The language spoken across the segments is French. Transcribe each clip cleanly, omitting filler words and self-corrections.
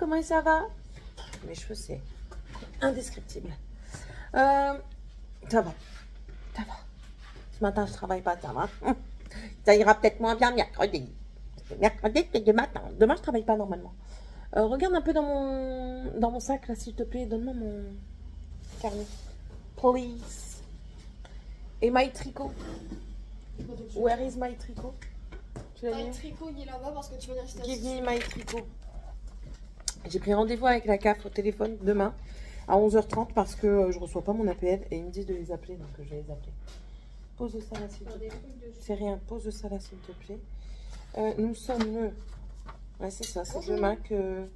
comment ça va? Mes cheveux, c'est indescriptible. Ça va. Ça va. Ce matin, je travaille pas, ça va. Ça ira peut-être moins bien mercredi. Mercredi, c'est du matin. Demain, je travaille pas normalement. Regarde un peu dans mon sac, là, s'il te plaît. Donne-moi mon carnet. Please. Et my tricot. Where is my tricot? My tricot, il est là-bas parce que tu vas y rester. Give me my tricot. J'ai pris rendez-vous avec la CAF au téléphone demain à 11h30 parce que je reçois pas mon APL et ils me disent de les appeler, donc je vais les appeler. Pose ça là, s'il te plaît. C'est rien, pose ça là, s'il te plaît. Nous sommes le... Ouais, c'est ça, c'est demain que...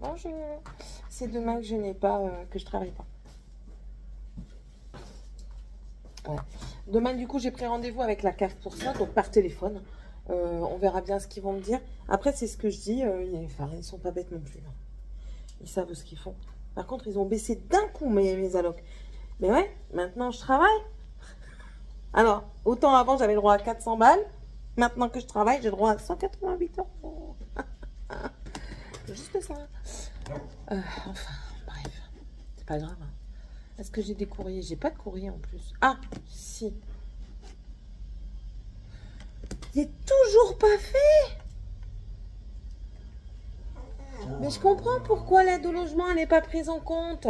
Bonjour. C'est demain que je n'ai pas... que je travaille pas. Ouais. Demain, du coup, j'ai pris rendez-vous avec la CAF pour ça, donc par téléphone. On verra bien ce qu'ils vont me dire. Après, c'est ce que je dis. Enfin, ils sont pas bêtes non plus. Hein. Ils savent ce qu'ils font. Par contre, ils ont baissé d'un coup mes allocs. Mais ouais, maintenant, je travaille. Alors, autant avant, j'avais le droit à 400 balles. Maintenant que je travaille, j'ai le droit à 188 euros. Juste ça. Enfin, bref. C'est pas grave. Hein. Est-ce que j'ai des courriers? J'ai pas de courrier en plus. Ah, si. Il est toujours pas fait. Mais je comprends pourquoi l'aide au logement n'est pas prise en compte.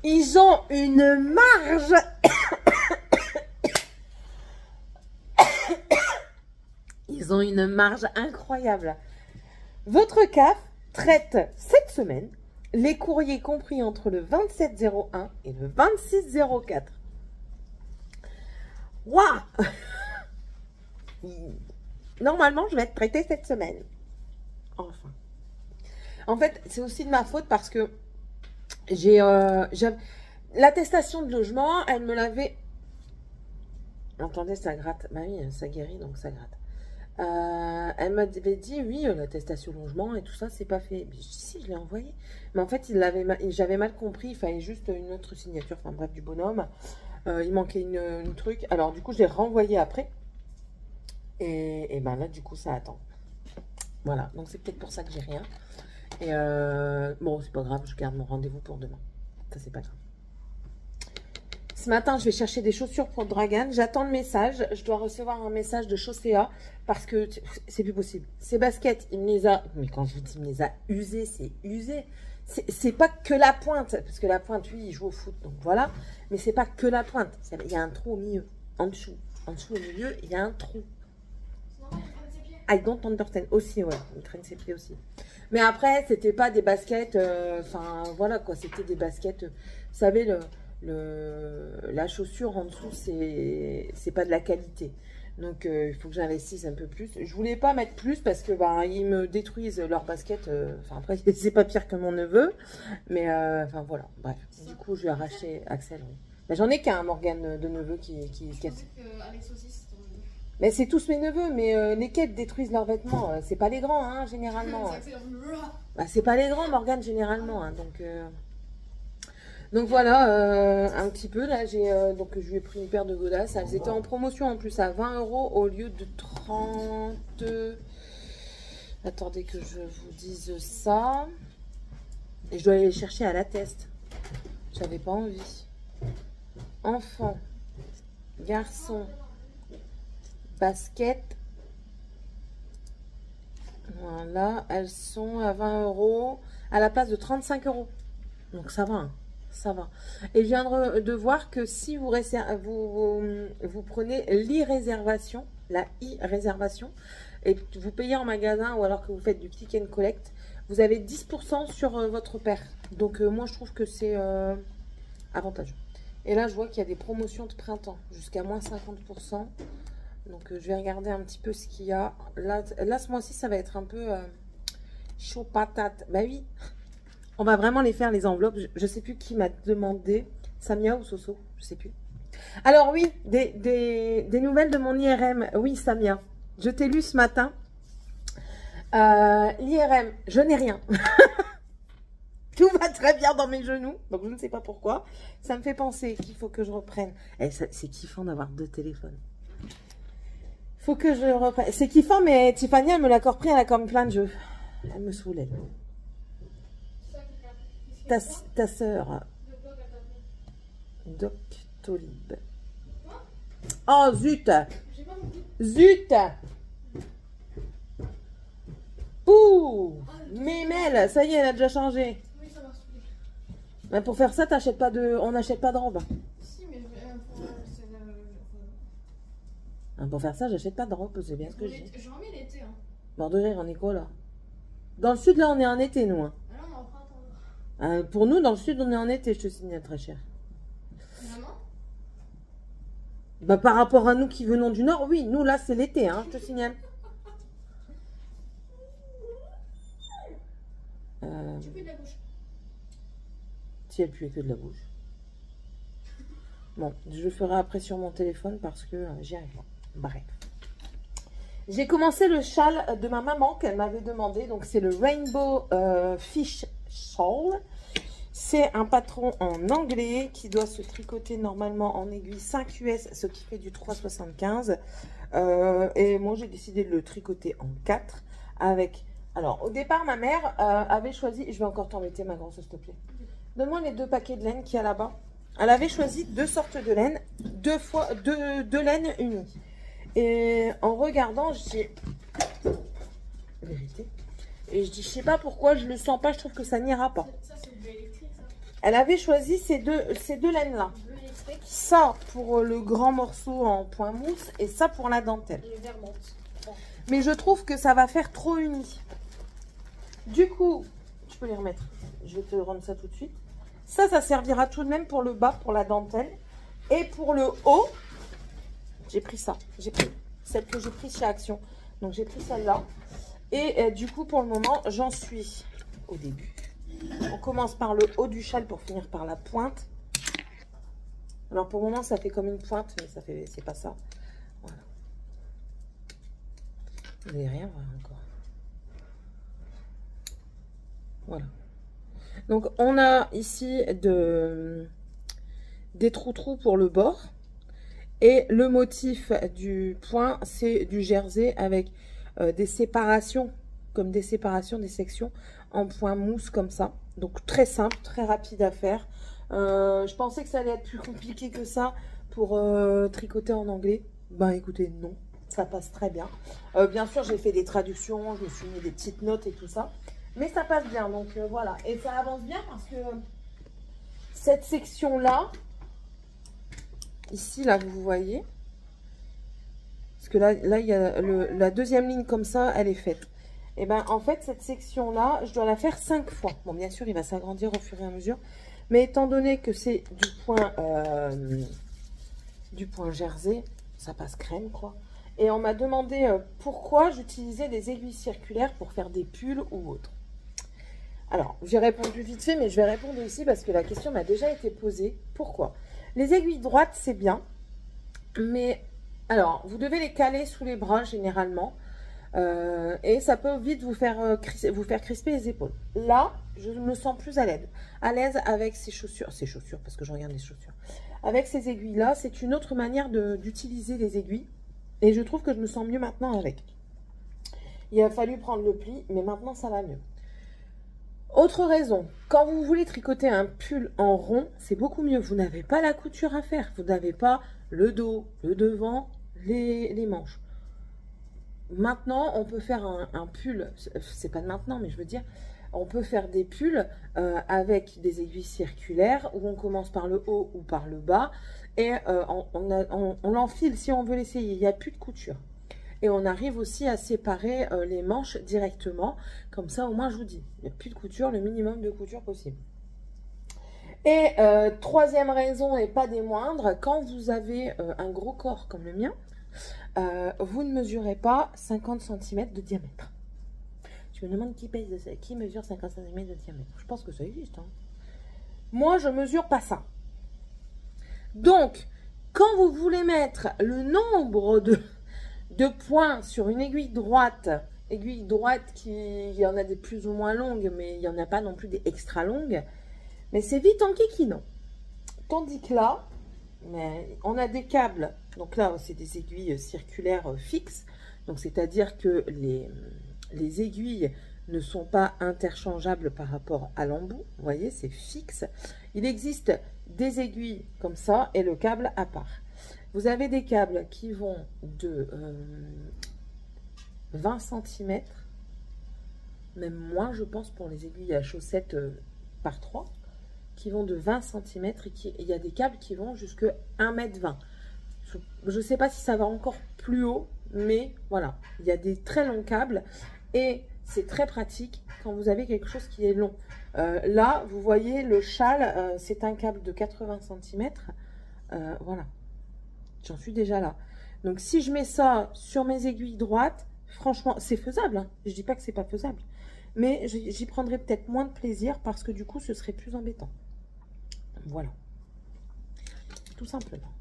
Ils ont une marge. Ils ont une marge incroyable. Votre CAF traite cette semaine les courriers compris entre le 2701 et le 2604. Waouh! Normalement, je vais être traitée cette semaine. Enfin. En fait, c'est aussi de ma faute parce que j'ai l'attestation de logement, elle me l'avait... Entendez, ça gratte. Bah oui, ça guérit, donc ça gratte. Elle m'avait dit, oui, l'attestation logement et tout ça, c'est pas fait. Mais je dis, si, je l'ai envoyé. Mais en fait, j'avais mal compris. Il fallait juste une autre signature. Enfin, bref, du bonhomme. Il manquait une truc. Alors, du coup, je l'ai renvoyé après. Et ben là, du coup, ça attend. Voilà. Donc, c'est peut-être pour ça que j'ai rien. Et bon, c'est pas grave. Je garde mon rendez-vous pour demain. Ça, c'est pas grave. Ce matin, je vais chercher des chaussures pour Dragan. J'attends le message. Je dois recevoir un message de Chaussea parce que c'est plus possible. Ces baskets, il me les a... Mais quand je vous dis il me les a usées, c'est usé. C'est pas que la pointe. Parce que la pointe, lui, il joue au foot. Donc voilà. Mais c'est pas que la pointe. Il y a un trou au milieu. En dessous. En dessous au milieu, il y a un trou. I don't understand. Aussi, ouais. Il traîne ses pieds aussi. Mais après, c'était pas des baskets... Enfin, voilà quoi. C'était des baskets... vous savez, la chaussure en dessous, c'est pas de la qualité. Donc, il faut que j'investisse un peu plus. Je voulais pas mettre plus parce que bah, ils me détruisent leurs baskets. Enfin, après, c'est pas pire que mon neveu. Mais, enfin, voilà. Bref. Du coup, je lui ai arraché Axel. Oui. Bah, j'en ai qu'un, Morgane, de neveu qui casse. Alex aussi, c'est ton neveu. Mais c'est tous mes neveux. Mais lesquels détruisent leurs vêtements. C'est pas les grands, hein, généralement. Bah, c'est pas les grands, Morgane, généralement. Hein, donc voilà, un petit peu, là, donc je lui ai pris une paire de godasses. Elles étaient en promotion en plus à 20 € au lieu de 30... Attendez que je vous dise ça. Et je dois aller les chercher à la test. J'avais pas envie. Enfant, garçon, basket. Voilà, elles sont à 20 € à la place de 35 €. Donc ça va, hein. Ça va. Et je viens de voir que si vous prenez l'e-réservation, la e-réservation, et que vous payez en magasin ou alors que vous faites du click and collect, vous avez 10% sur votre paire. Donc moi je trouve que c'est avantageux. Et là je vois qu'il y a des promotions de printemps jusqu'à moins 50%. Donc je vais regarder un petit peu ce qu'il y a. Là ce mois-ci ça va être un peu chaud patate. Bah oui. On va vraiment les faire, les enveloppes. Je ne sais plus qui m'a demandé. Samia ou Soso, je ne sais plus. Alors oui, des nouvelles de mon IRM. Oui, Samia, je t'ai lu ce matin. L'IRM, je n'ai rien. Tout va très bien dans mes genoux. Donc, je ne sais pas pourquoi. Ça me fait penser qu'il faut que je reprenne. Eh, c'est kiffant d'avoir 2 téléphones. Faut que je reprenne. C'est kiffant, mais Tiffany, elle me l'a encore pris. Elle a comme plein de jeux. Elle me saoule, elle. Ta sœur. Doctolib. Oh, zut. Zut. Ouh. Mémel, ça y est, elle a déjà changé. Oui, ça m'a saoulé. Mais pour faire ça, on n'achète pas de robe. Si, mais Pour faire ça, j'achète pas de robe, c'est bien ce que je dis. j'en mets l'été. Hein. Mort de rire, on est quoi là? Dans le sud, là, on est en été, nous. Hein. Ah non, on est en printemps. Pour nous, dans le sud, on est en été, je te signale, très cher. Vraiment? Bah, par rapport à nous qui venons du nord, oui, nous, là, c'est l'été, hein, je te signale. Tu pues de la bouche. Si elle puait que de la bouche. Bon, je le ferai après sur mon téléphone parce que j'y arrive pas. Bref. J'ai commencé le châle de ma maman qu'elle m'avait demandé. Donc, c'est le Rainbow Fish Shawl. C'est un patron en anglais qui doit se tricoter normalement en aiguille 5 US, ce qui fait du 3,75. Et moi, j'ai décidé de le tricoter en 4 avec... Alors, au départ, ma mère avait choisi... Je vais encore t'embêter, ma grosse, s'il te plaît. Donne-moi les 2 paquets de laine qu'il y a là-bas. Elle avait choisi 2 sortes de laine, 2 laines unies. Et en regardant, j'ai... Vérité. Et je dis, je sais pas pourquoi, je le sens pas, je trouve que ça n'ira pas. Ça, c'est le bleu électrique, ça. Elle avait choisi ces deux laines-là. Bleu électrique. Ça pour le grand morceau en point mousse et ça pour la dentelle. Et le vert menthe. Bon. Mais je trouve que ça va faire trop uni. Du coup, tu peux les remettre. Je vais te rendre ça tout de suite. Ça servira tout de même pour le bas, pour la dentelle. Et pour le haut, j'ai pris ça. J'ai pris celle que j'ai prise chez Action. Donc, j'ai pris celle-là. Et du coup, pour le moment, j'en suis au début. On commence par le haut du châle pour finir par la pointe. Alors, pour le moment, ça fait comme une pointe, mais c'est pas ça. Voilà. Vous n'allez rien voir encore. Voilà. Donc, on a ici des trous pour le bord. Et le motif du point, c'est du jersey avec des séparations, comme des séparations, des sections en point mousse comme ça. Donc, très simple, très rapide à faire. Je pensais que ça allait être plus compliqué que ça pour tricoter en anglais. Ben, écoutez, non. Ça passe très bien. Bien sûr, j'ai fait des traductions, je me suis mis des petites notes et tout ça. Mais ça passe bien, donc voilà. Et ça avance bien parce que cette section-là, ici, là, vous voyez. Parce que là il y a la deuxième ligne comme ça, elle est faite. Et ben en fait, cette section-là, je dois la faire 5 fois. Bon, bien sûr, il va s'agrandir au fur et à mesure. Mais étant donné que c'est du point jersey, ça passe crème, quoi. Et on m'a demandé pourquoi j'utilisais des aiguilles circulaires pour faire des pulls ou autre. Alors, j'ai répondu vite fait, mais je vais répondre ici parce que la question m'a déjà été posée. Pourquoi? Les aiguilles droites, c'est bien, mais alors, vous devez les caler sous les bras généralement, et ça peut vite vous faire crisper les épaules. Là, je me sens plus à l'aise avec ces chaussures, parce que je regarde les chaussures. Avec ces aiguilles-là, c'est une autre manière d'utiliser les aiguilles, et je trouve que je me sens mieux maintenant avec. Il a fallu prendre le pli, mais maintenant ça va mieux. Autre raison, quand vous voulez tricoter un pull en rond, c'est beaucoup mieux. Vous n'avez pas la couture à faire. Vous n'avez pas le dos, le devant, les manches. Maintenant, on peut faire un pull, c'est pas de maintenant, mais je veux dire, on peut faire des pulls avec des aiguilles circulaires où on commence par le haut ou par le bas et on l'enfile si on veut l'essayer. Il n'y a plus de couture. Et on arrive aussi à séparer les manches directement. Comme ça, au moins, je vous dis, il n'y a plus de couture, le minimum de couture possible. Et troisième raison, et pas des moindres, quand vous avez un gros corps comme le mien, vous ne mesurez pas 50 cm de diamètre. Je me demande qui mesure 50 cm de diamètre. Je pense que ça existe. Hein. Moi, je ne mesure pas ça. Donc, quand vous voulez mettre le nombre de points sur une aiguille droite aiguilles droites il y en a des plus ou moins longues, mais il n'y en a pas non plus des extra longues. Mais c'est vite en kikinant. Tandis que là, on a des câbles. Donc là, c'est des aiguilles circulaires fixes. Donc c'est-à-dire que les aiguilles ne sont pas interchangeables par rapport à l'embout. Vous voyez, c'est fixe. Il existe des aiguilles comme ça et le câble à part. Vous avez des câbles qui vont de 20 cm, même moins je pense pour les aiguilles à chaussettes par 3, qui vont de 20 cm et il y a des câbles qui vont jusqu'à 1,20 m. Je ne sais pas si ça va encore plus haut, mais voilà, il y a des très longs câbles et c'est très pratique quand vous avez quelque chose qui est long. Là, vous voyez le châle, c'est un câble de 80 cm. Voilà, j'en suis déjà là. Donc, si je mets ça sur mes aiguilles droites, franchement, c'est faisable. Hein. Je ne dis pas que c'est pas faisable. Mais j'y prendrais peut-être moins de plaisir parce que du coup, ce serait plus embêtant. Voilà. Tout simplement.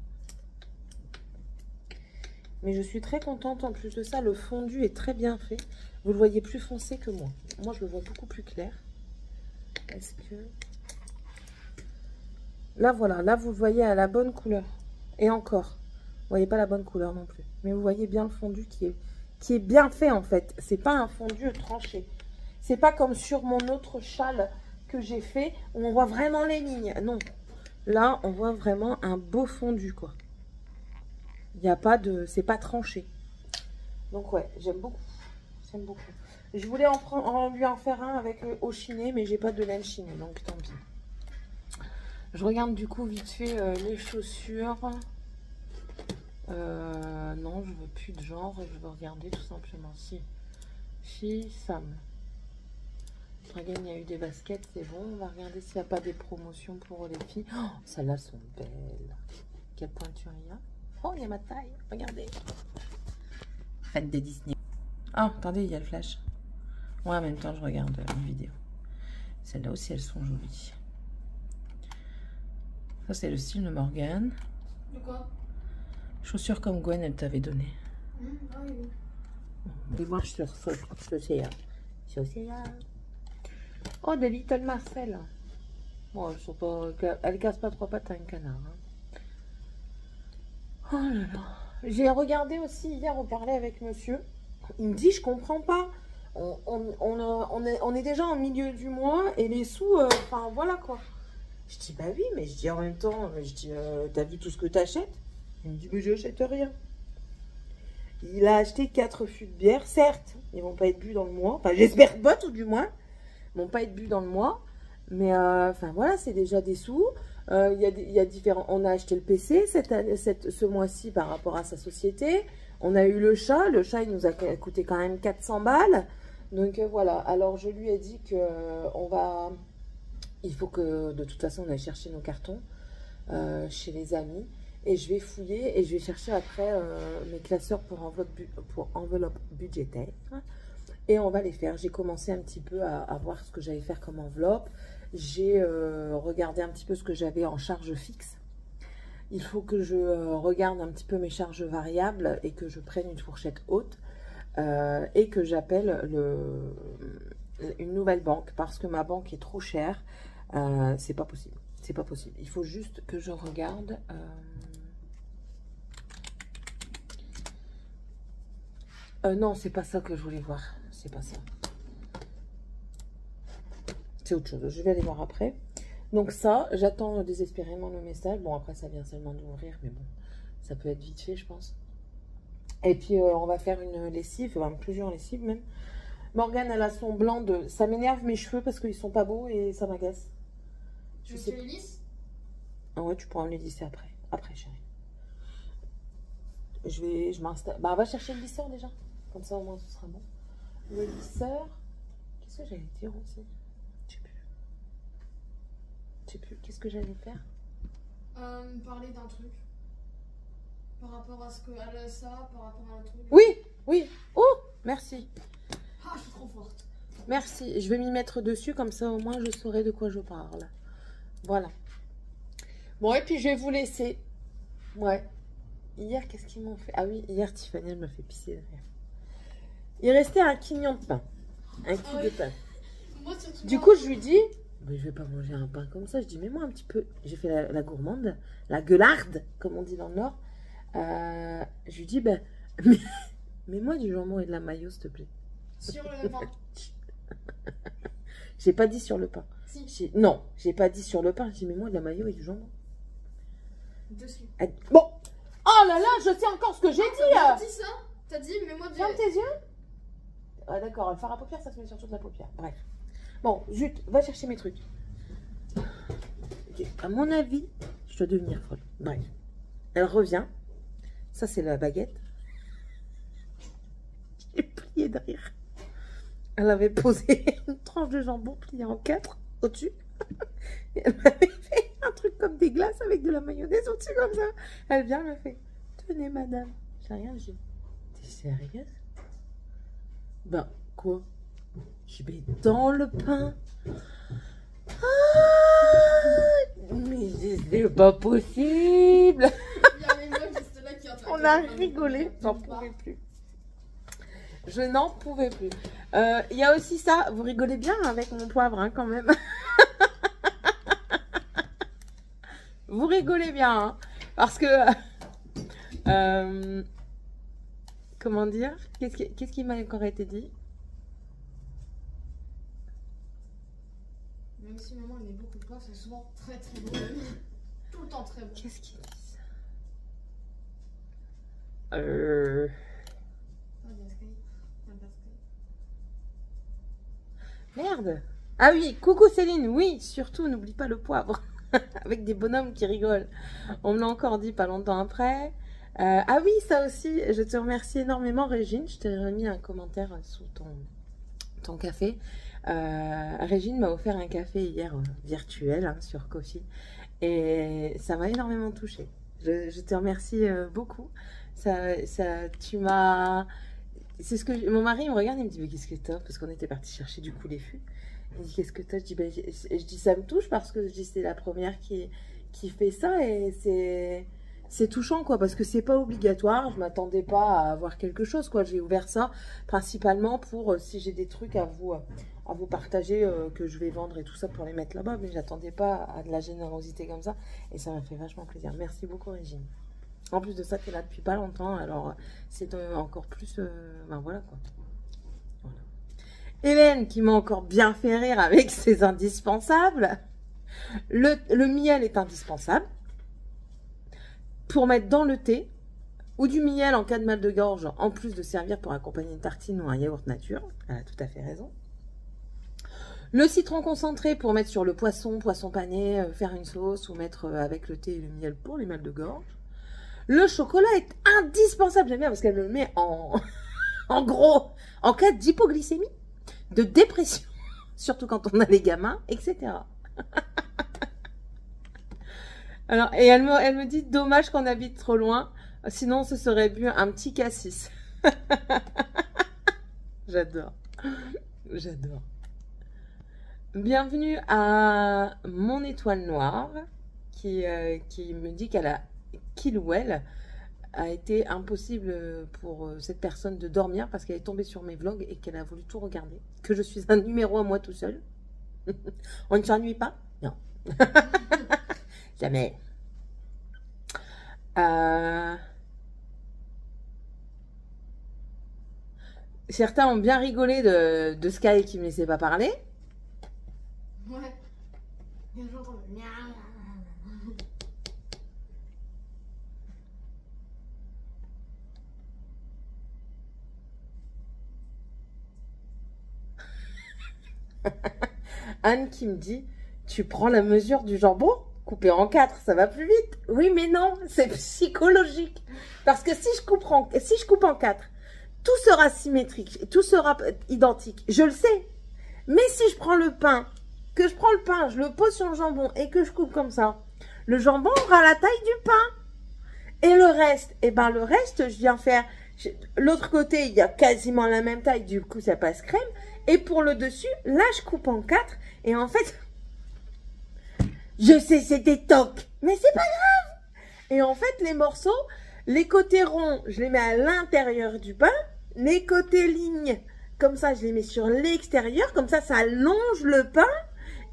Mais je suis très contente. En plus de ça, le fondu est très bien fait. Vous le voyez plus foncé que moi. Moi, je le vois beaucoup plus clair. Est-ce que... Là, voilà. Là, vous le voyez à la bonne couleur. Et encore. Vous voyez pas la bonne couleur non plus. Mais vous voyez bien le fondu qui est bien fait, en fait. C'est pas un fondu tranché. C'est pas comme sur mon autre châle que j'ai fait, où on voit vraiment les lignes. Non. Là, on voit vraiment un beau fondu, quoi. Il n'y a pas de... C'est pas tranché. Donc, ouais, j'aime beaucoup. J'aime beaucoup. Je voulais lui en faire un avec au chiné, mais j'ai pas de laine chinée, donc tant pis. Je regarde du coup vite fait les chaussures. Non, je veux plus de genre. Je veux regarder tout simplement. Si, Sam. Dragon, il y a eu des baskets, c'est bon. On va regarder s'il n'y a pas des promotions pour les filles. Oh, celles-là sont belles. Quelle pointure il y a? Oh, il y a ma taille. Regardez. Fête de Disney. Ah, attendez, il y a le flash. Ouais, en même temps, je regarde une vidéo. Celles-là aussi, elles sont jolies. Ça, c'est le style de Morgane. De quoi? Chaussures comme Gwen, elle t'avait donné. Ah oui. On va voir sur Océa. Sur Océa. Oh, des Little Marcel. Bon, elles sont pas... Elles cassent pas trois pattes à un canard. Hein. Oh là là. J'ai regardé aussi hier, on parlait avec monsieur. Il me dit, je comprends pas. On est déjà en milieu du mois et les sous, enfin voilà quoi. Je dis, bah oui, mais je dis en même temps, je dis, t'as vu tout ce que t'achètes? Il me dit, mais je n'achète rien. Il a acheté 4 fûts de bière, certes, ils vont pas être bu dans le mois. Enfin, j'espère pas tout du moins. Ils vont pas être bu dans le mois. Mais enfin voilà, c'est déjà des sous. Il y a différents. On a acheté le PC ce mois-ci par rapport à sa société. On a eu le chat. Le chat, il nous a coûté quand même 400 balles. Donc voilà. Alors je lui ai dit que il faut que de toute façon on aille chercher nos cartons chez les amis. Et je vais fouiller et je vais chercher après mes classeurs pour enveloppe budgétaire. Et on va les faire. J'ai commencé un petit peu à voir ce que j'allais faire comme enveloppe. J'ai regardé un petit peu ce que j'avais en charge fixe. Il faut que je regarde un petit peu mes charges variables et que je prenne une fourchette haute et que j'appelle une nouvelle banque parce que ma banque est trop chère. C'est pas possible. C'est pas possible. Il faut juste que je regarde. Non, c'est pas ça que je voulais voir. C'est pas ça. C'est autre chose. Je vais aller voir après. Donc ça, j'attends désespérément le message. Bon, après, ça vient seulement d'ouvrir, mais bon, ça peut être vite fait, je pense. Et puis, on va faire une lessive, enfin, plusieurs lessives même. Morgane, elle a son blanc de... Ça m'énerve mes cheveux parce qu'ils sont pas beaux et ça m'agace. Tu veux que je les lisse? Ah ouais, tu pourras me les lisser après. Après, chérie. Je m'installe. Bah, on va chercher le lisseur déjà. Comme ça, au moins, ce sera bon. Le lisseur... Qu'est-ce que j'allais dire aussi? Je sais plus. Je sais plus. Qu'est-ce que j'allais faire? Parler d'un truc. Par rapport à ce que... À ça, par rapport à un truc. Oui, oui. Oh, merci. Ah, je suis trop forte. Merci. Je vais m'y mettre dessus. Comme ça, au moins, je saurai de quoi je parle. Voilà. Bon, et puis, je vais vous laisser. Ouais. Hier, qu'est-ce qu'ils m'ont fait? Ah oui, hier, Tiffany, elle me fait pisser derrière. Il restait un quignon de pain. Un cul Ah de oui. pain. Moi, surtout. Du coup, je lui dis, mais je vais pas manger un pain comme ça. Je dis, mets-moi un petit peu. J'ai fait la gourmande, la gueularde, comme on dit dans le Nord. Je lui dis, ben, mets-moi du jambon et de la mayo, s'il te plaît. Sur le pain. J'ai pas dit sur le pain. Si, Non, j'ai pas dit sur le pain. J'ai dit, mets-moi de la mayo et du jambon. dessus. Bon. Oh là là, je sais encore ce que j'ai dit. T'as dit ça? T'as dit, mais moi, Ferme tes yeux. Ah d'accord, le fard à paupières, ça se met sur toute la paupière. Bref. Bon, Jut, va chercher mes trucs. Ok, à mon avis, je dois devenir folle. Bref. Elle revient. Ça, c'est la baguette. J'ai plié de rire. Elle avait posé une tranche de jambon pliée en 4 au-dessus. Et elle m'avait fait un truc comme des glaces avec de la mayonnaise au-dessus comme ça. Elle vient, elle me fait, tenez madame. J'ai rien dit. T'es sérieuse? Ben, quoi? Je vais dans le pain. Ah, mais c'est pas possible. Il y a les meufs juste là qui On a rigolé, j'en pouvais plus. Je n'en pouvais plus. Il y a aussi ça, vous rigolez bien avec mon poivre hein, quand même. Vous rigolez bien, hein, parce que... comment dire? Qu'est-ce qui m'a encore été dit? Même si maman elle met beaucoup de poivre, c'est souvent très très bon. Tout le temps très bon. Qu'est-ce qu'ils disent? Ah, il y a Sky. Il y a pas Sky. Merde. Ah oui, coucou Céline, oui, surtout n'oublie pas le poivre. Avec des bonhommes qui rigolent. On me l'a encore dit pas longtemps après. Ah oui, ça aussi, je te remercie énormément Régine. Je t'ai remis un commentaire sous ton café. Régine m'a offert un café hier virtuel hein, sur Ko-fi. Et ça m'a énormément touchée. Je te remercie beaucoup. Tu m'as... C'est ce que mon mari me regarde et me dit mais qu'est-ce que t'as? Parce qu'on était parti chercher du coup les fûts. Il dit qu'est-ce que t'as? Je dis ben, je dis ça me touche parce que je dis c'est la première qui fait ça et c'est touchant quoi parce que c'est pas obligatoire. Je m'attendais pas à avoir quelque chose quoi. J'ai ouvert ça principalement pour si j'ai des trucs à vous partager que je vais vendre et tout ça pour les mettre là-bas, mais j'attendais pas à de la générosité comme ça et ça m'a fait vachement plaisir. Merci beaucoup Régine. En plus de ça, tu es là depuis pas longtemps, alors c'est encore plus... ben voilà quoi. Voilà. Hélène qui m'a encore bien fait rire avec ses indispensables. Le miel est indispensable pour mettre dans le thé ou du miel en cas de mal de gorge, en plus de servir pour accompagner une tartine ou un yaourt nature. Elle a tout à fait raison. Le citron concentré pour mettre sur le poisson pané, faire une sauce ou mettre avec le thé et le miel pour les mal de gorge. Le chocolat est indispensable, j'aime bien parce qu'elle le met en gros en cas d'hypoglycémie, de dépression, surtout quand on a les gamins, etc. Alors, et elle me dit, dommage qu'on habite trop loin, sinon ce serait bu un petit cassis. J'adore, j'adore. Bienvenue à mon étoile noire qui me dit qu'il ou elle a été impossible pour cette personne de dormir parce qu'elle est tombée sur mes vlogs et qu'elle a voulu tout regarder. Que je suis un numéro à moi tout seul. On ne s'ennuie pas? Non. Jamais. Certains ont bien rigolé de Sky qui ne me laissait pas parler. Ouais. Et j'entends le miaou. Anne qui me dit, tu prends la mesure du jambon coupé en 4, ça va plus vite. Oui, mais non, c'est psychologique. Parce que si je coupe en 4, tout sera symétrique, tout sera identique. Je le sais. Mais si je prends le pain, je le pose sur le jambon et que je coupe comme ça, le jambon aura la taille du pain. Et le reste, le reste, je viens faire... L'autre côté, il y a quasiment la même taille, du coup, ça passe crème. Et pour le dessus, là, je coupe en 4. Et en fait, je sais, c'était toc. Mais c'est pas grave. Et en fait, les morceaux, les côtés ronds, je les mets à l'intérieur du pain. les côtés lignes, comme ça, je les mets sur l'extérieur, comme ça longe le pain,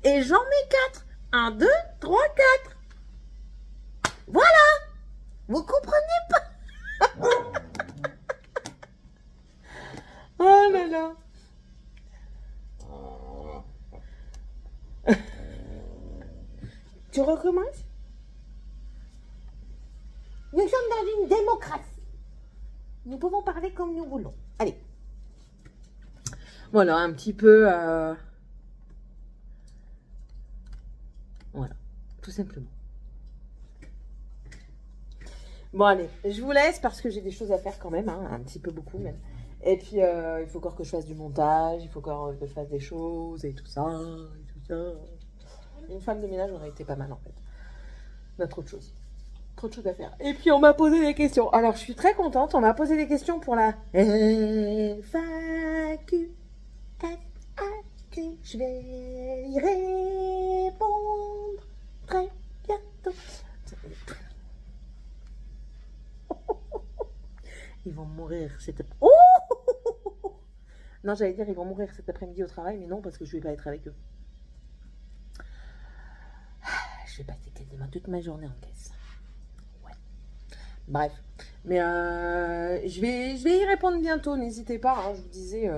et j'en mets 4. 1, 2, 3, 4. Voilà. Vous comprenez pas? Oh là là. Tu recommences? Nous sommes dans une démocratie. Nous pouvons parler comme nous voulons. Allez. Voilà, un petit peu... Voilà, tout simplement. Bon, allez, je vous laisse parce que j'ai des choses à faire quand même, hein, un petit peu beaucoup même. Et puis, il faut encore que je fasse du montage, il faut encore que je fasse des choses et tout ça, et tout ça. Une femme de ménage aurait été pas mal en fait. On a trop de choses. Trop de choses à faire. Et puis, on m'a posé des questions. Alors, je suis très contente. On m'a posé des questions pour la FAQ. FAQ. Je vais y répondre très bientôt. Ils vont mourir cet après-midi. Oh, non, j'allais dire ils vont mourir cet après-midi au travail, mais non, parce que je ne vais pas être avec eux. Je vais passer quasiment toute ma journée en caisse. Ouais. Bref. Mais je vais y répondre bientôt. N'hésitez pas, hein, je vous disais,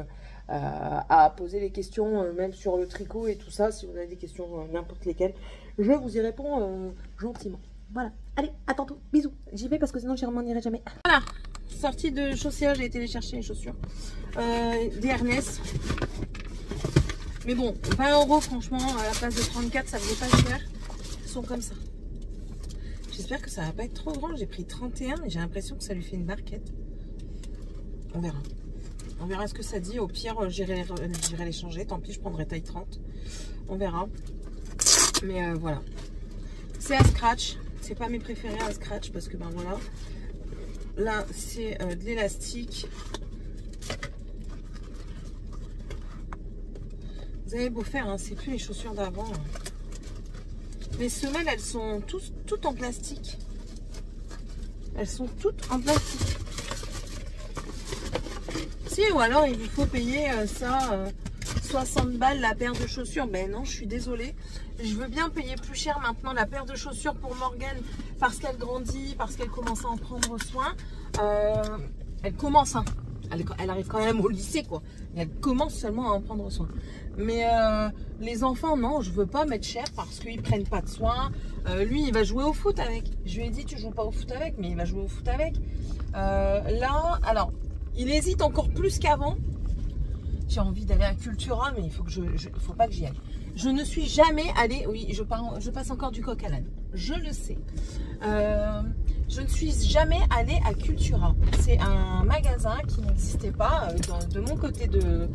à poser les questions, même sur le tricot et tout ça. Si vous avez des questions, n'importe lesquelles, je vous y réponds gentiment. Voilà. Allez, à tantôt. Bisous. J'y vais parce que sinon, je m'en irai jamais. Voilà. Sortie de chaussée, j'ai été les chercher les chaussures. Des Ernest. Mais bon, 20 € franchement, à la place de 34, ça faisait pas cher. Ils sont comme ça. J'espère que ça va pas être trop grand. J'ai pris 31 et j'ai l'impression que ça lui fait une barquette. On verra. On verra ce que ça dit. Au pire, j'irai les changer. Tant pis, je prendrai taille 30. On verra. Mais voilà. C'est à scratch. C'est pas mes préférés à scratch parce que ben voilà. Là, c'est de l'élastique. Vous avez beau faire, hein, c'est plus les chaussures d'avant. Les semelles, elles sont toutes en plastique. Elles sont toutes en plastique. Si, ou alors il vous faut payer ça 60 balles la paire de chaussures. Ben non, je suis désolée. Je veux bien payer plus cher maintenant la paire de chaussures pour Morgane parce qu'elle grandit, parce qu'elle commence à en prendre soin. Elle commence, hein. Elle arrive quand même au lycée, quoi. Et elle commence seulement à en prendre soin. Mais les enfants, non, je veux pas mettre cher parce qu'ils prennent pas de soin. Lui, il va jouer au foot avec. Je lui ai dit, tu joues pas au foot avec, mais il va jouer au foot avec. Là, alors, il hésite encore plus qu'avant. J'ai envie d'aller à Cultura, mais il faut pas que j'y aille. Je ne suis jamais allée, oui, je passe encore du coq à l'âne, je le sais. Je ne suis jamais allée à Cultura. C'est un magasin qui n'existait pas de mon côté de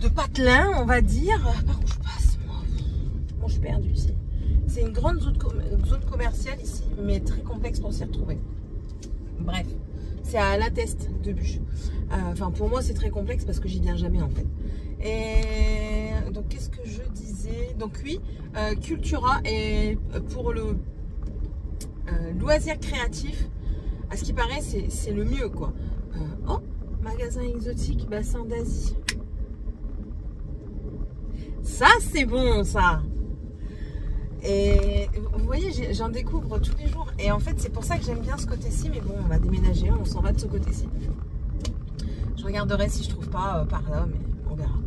Patelin, on va dire. Par où je passe, moi, je suis perdue ici. C'est une grande zone commerciale ici, mais très complexe pour s'y retrouver. Bref, c'est à La Teste de Bûche. Enfin, pour moi, c'est très complexe parce que j'y viens jamais en fait. Et donc, qu'est-ce que je disais? Donc, oui, Cultura est pour le loisir créatif. À ce qui paraît, c'est le mieux, quoi. Oh, magasin exotique, bassin d'Asie. Ça, c'est bon, ça. Et vous voyez, j'en découvre tous les jours. Et en fait, c'est pour ça que j'aime bien ce côté-ci. Mais bon, on va déménager, on s'en va de ce côté-ci. Je regarderai si je trouve pas par là, mais on verra.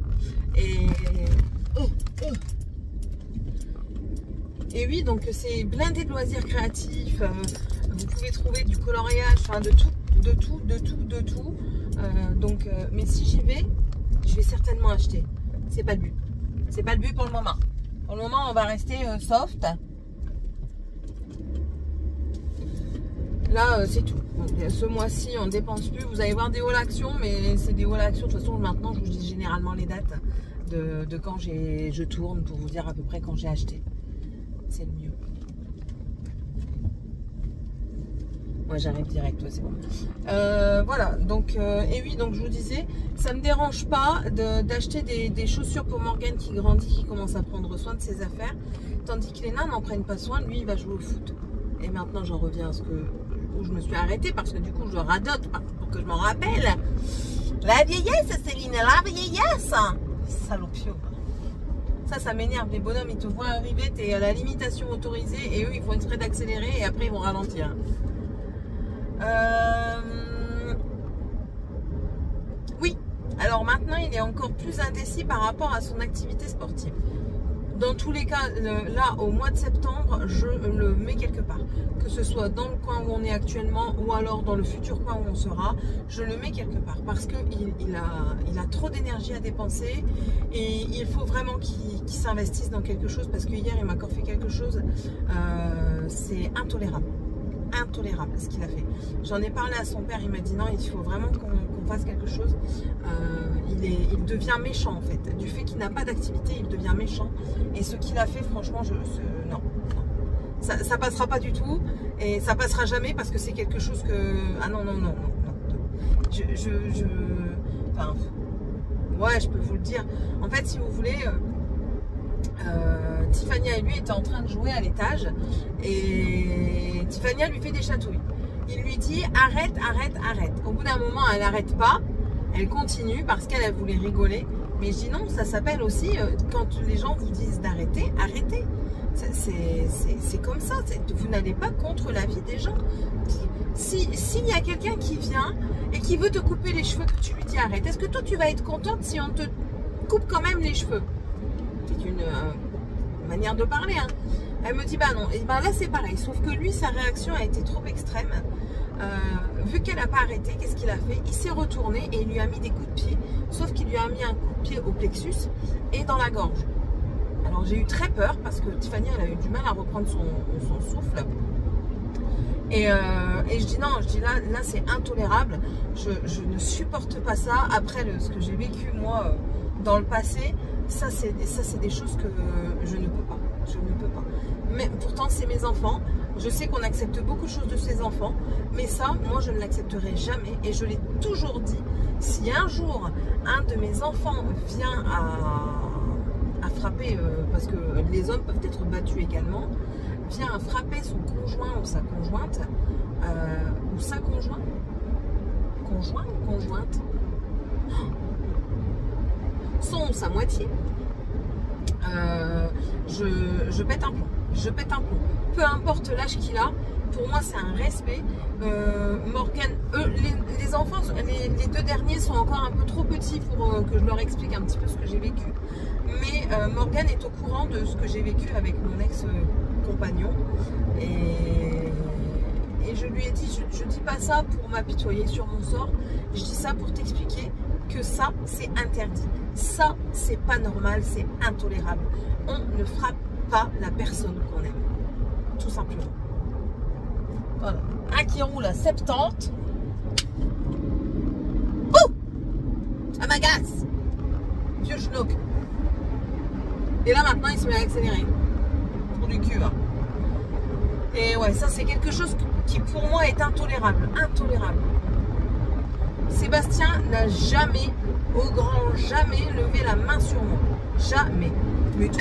Et oui, donc c'est blindé de loisirs créatifs. Vous pouvez trouver du coloriage, enfin de tout. Donc, mais si j'y vais, je vais certainement acheter. C'est pas le but. C'est pas le but pour le moment. Pour le moment, on va rester soft. Là, c'est tout. Donc, ce mois-ci, on ne dépense plus. Vous allez voir des hauts actions, mais c'est des hauts actions. De toute façon, maintenant, je vous dis généralement les dates de quand je tourne pour vous dire à peu près quand j'ai acheté. C'est le mieux. Ouais, j'arrive direct, ouais, c'est bon. Voilà, donc, et oui, donc je vous disais, ça ne me dérange pas d'acheter des chaussures pour Morgane qui grandit, qui commence à prendre soin de ses affaires, tandis que les nains n'en prennent pas soin, lui il va jouer au foot. Et maintenant j'en reviens à ce que où je me suis arrêtée parce que du coup je radote pour que je m'en rappelle. La vieillesse, Céline, la vieillesse. Salopio. Ça m'énerve. Les bonhommes, ils te voient arriver, t'es à la limitation autorisée et eux, ils font exprès d'accélérer et après, ils vont ralentir. Oui. Alors maintenant, il est encore plus indécis par rapport à son activité sportive. Dans tous les cas, là, au mois de septembre, je le mets quelque part. Que ce soit dans le coin où on est actuellement ou alors dans le futur coin où on sera, je le mets quelque part. Parce qu'il a trop d'énergie à dépenser et il faut vraiment qu'il s'investisse dans quelque chose. Parce que hier, il m'a encore fait quelque chose. C'est intolérable. Intolérable ce qu'il a fait. J'en ai parlé à son père, il m'a dit non, il faut vraiment qu'on fasse quelque chose. Il devient méchant en fait. Du fait qu'il n'a pas d'activité, il devient méchant. Et ce qu'il a fait, franchement, non. Ça passera pas du tout. Et ça passera jamais parce que c'est quelque chose que... Ah non. Enfin, ouais, je peux vous le dire. En fait, si vous voulez... Tiffania et lui étaient en train de jouer à l'étage et Tiffania lui fait des chatouilles. Il lui dit arrête. Au bout d'un moment, elle n'arrête pas, elle continue parce qu'elle voulait rigoler. Mais je dis non, ça s'appelle aussi quand les gens vous disent d'arrêter, arrêtez. C'est comme ça, vous n'allez pas contre la vie des gens. S'il y a quelqu'un qui vient et qui veut te couper les cheveux, que tu lui dis arrête, est-ce que toi tu vas être contente si on te coupe quand même les cheveux? C'est une manière de parler, hein. Elle me dit bah non, et bah là c'est pareil, sauf que lui sa réaction a été trop extrême. Vu qu'elle n'a pas arrêté, qu'est-ce qu'il a fait? Il s'est retourné et il lui a mis des coups de pied, sauf qu'il lui a mis un coup de pied au plexus et dans la gorge. Alors j'ai eu très peur parce que Tiffany elle a eu du mal à reprendre son souffle. Et je dis non, là c'est intolérable, je ne supporte pas ça. Après ce que j'ai vécu moi dans le passé, ça c'est des choses que je ne peux pas. Mais pourtant c'est mes enfants, je sais qu'on accepte beaucoup de choses de ses enfants, mais ça moi je ne l'accepterai jamais et je l'ai toujours dit. Si un jour un de mes enfants vient à frapper, parce que les hommes peuvent être battus également, vient à frapper son conjoint ou sa conjointe, ou sa conjointe, conjoint ou conjointe, son ou sa moitié, je pète un plomb. Peu importe l'âge qu'il a, pour moi c'est un respect. Morgane, les enfants, les deux derniers sont encore un peu trop petits pour que je leur explique un petit peu ce que j'ai vécu. Mais Morgane est au courant de ce que j'ai vécu avec mon ex-compagnon. Et je lui ai dit, je dis pas ça pour m'apitoyer sur mon sort, je dis ça pour t'expliquer que ça c'est interdit. Ça c'est pas normal, c'est intolérable. On ne frappe pas la personne qu'on aime. Tout simplement. Voilà. Un qui roule à 70. Ouh! Ça m'agace! Vieux schnock. Et là maintenant il se met à accélérer. Pour du cul. Hein. Et ouais, ça c'est quelque chose qui pour moi est intolérable. Intolérable. Sébastien n'a jamais, au grand jamais, levé la main sur moi. Jamais. Mais tout...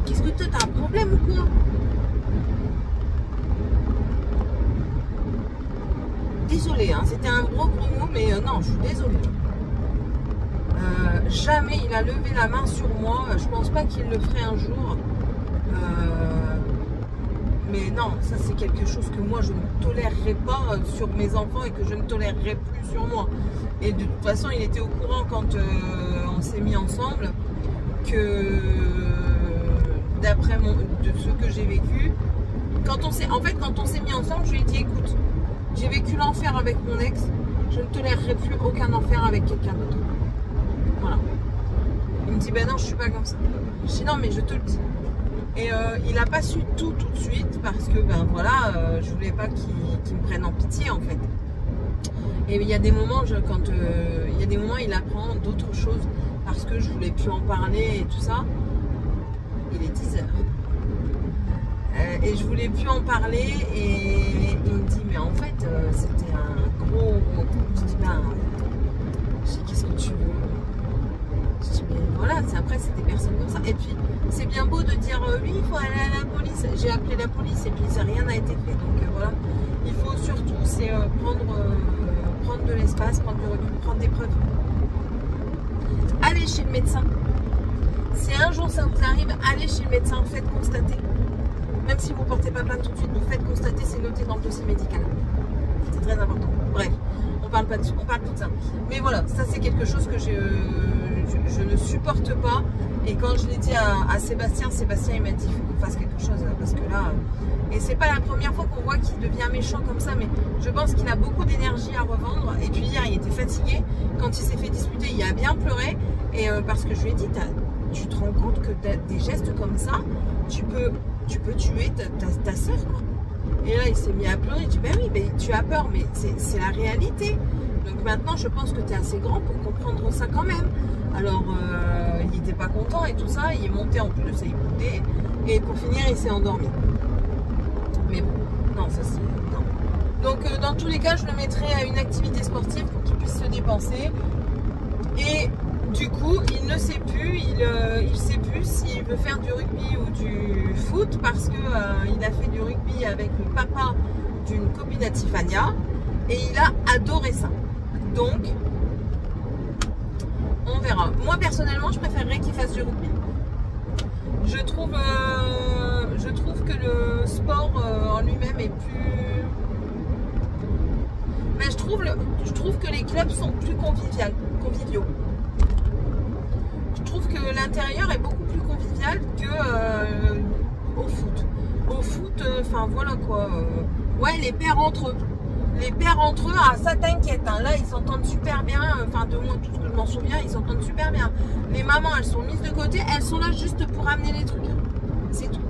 Qu'est-ce que t'as un problème ou quoi? Désolée, hein, c'était un gros mot, mais non, je suis désolée. Jamais il a levé la main sur moi. Je pense pas qu'il le ferait un jour. Mais non, ça c'est quelque chose que moi je ne tolérerai pas sur mes enfants et que je ne tolérerai plus sur moi. Et de toute façon, il était au courant quand on s'est mis ensemble que d'après de ce que j'ai vécu, quand on s'est mis ensemble, je lui ai dit écoute, j'ai vécu l'enfer avec mon ex, je ne tolérerai plus aucun enfer avec quelqu'un d'autre. Voilà. Il me dit ben non, je suis pas comme ça. Je dis non mais je te le dis. Et il n'a pas su tout de suite parce que ben voilà, je voulais pas qu'il me prenne en pitié en fait. Et il y a des moments, il apprend d'autres choses parce que je voulais plus en parler et tout ça. Il est 10 h. Et je voulais plus en parler et il me dit mais en fait c'était un gros... Je dis ben, qu'est-ce que tu veux? Je dis, mais voilà, après, c'est des personnes comme ça. Et puis, c'est bien beau de dire, oui, il faut aller à la police. J'ai appelé la police et puis rien n'a été fait. Donc voilà, il faut surtout, c'est prendre de l'espace, prendre du recul, prendre des preuves. Allez chez le médecin. Si un jour ça vous arrive, allez chez le médecin, faites constater. Même si vous ne portez pas plainte tout de suite, vous faites constater, c'est noté dans le dossier médical. C'est très important. Bref, on parle pas de ça. Mais voilà, ça c'est quelque chose que je ne supporte pas. Et quand je l'ai dit à Sébastien, il m'a dit il faut qu'on fasse quelque chose. Parce que là, et c'est pas la première fois qu'on voit qu'il devient méchant comme ça, mais je pense qu'il a beaucoup d'énergie à revendre. Et puis hier, il était fatigué. Quand il s'est fait disputer, il a bien pleuré. Et parce que je lui ai dit, tu te rends compte que des gestes comme ça, tu peux tuer ta soeur, quoi. Et là, il s'est mis à pleurer. Il dit, ben oui, mais tu as peur, mais c'est la réalité. Donc maintenant, je pense que tu es assez grand pour comprendre ça quand même. Alors, il n'était pas content et tout ça. Il est monté en plus de ça, il boutait. Et pour finir, il s'est endormi. Mais bon, non, ça c'est... non. Donc, dans tous les cas, je le mettrai à une activité sportive pour qu'il puisse se dépenser. Et du coup, il ne sait plus, il sait plus s'il veut faire du rugby ou du foot parce que il a fait du rugby avec le papa d'une copine à Tiffania et il a adoré ça. Donc, on verra. Moi, personnellement, je préférerais qu'il fasse du rugby. Je trouve que le sport en lui-même est plus... Mais je trouve que les clubs sont plus conviviaux. Je trouve que l'intérieur est beaucoup plus convivial que au foot. Au foot, enfin voilà quoi. Ouais, les pères entre eux. Les pères entre eux, ah, ça t'inquiète. Hein, là, ils s'entendent super bien. Enfin, de moi, tout ce que je m'en souviens, ils s'entendent super bien. Les mamans, elles sont mises de côté. Elles sont là juste pour amener les trucs. C'est tout.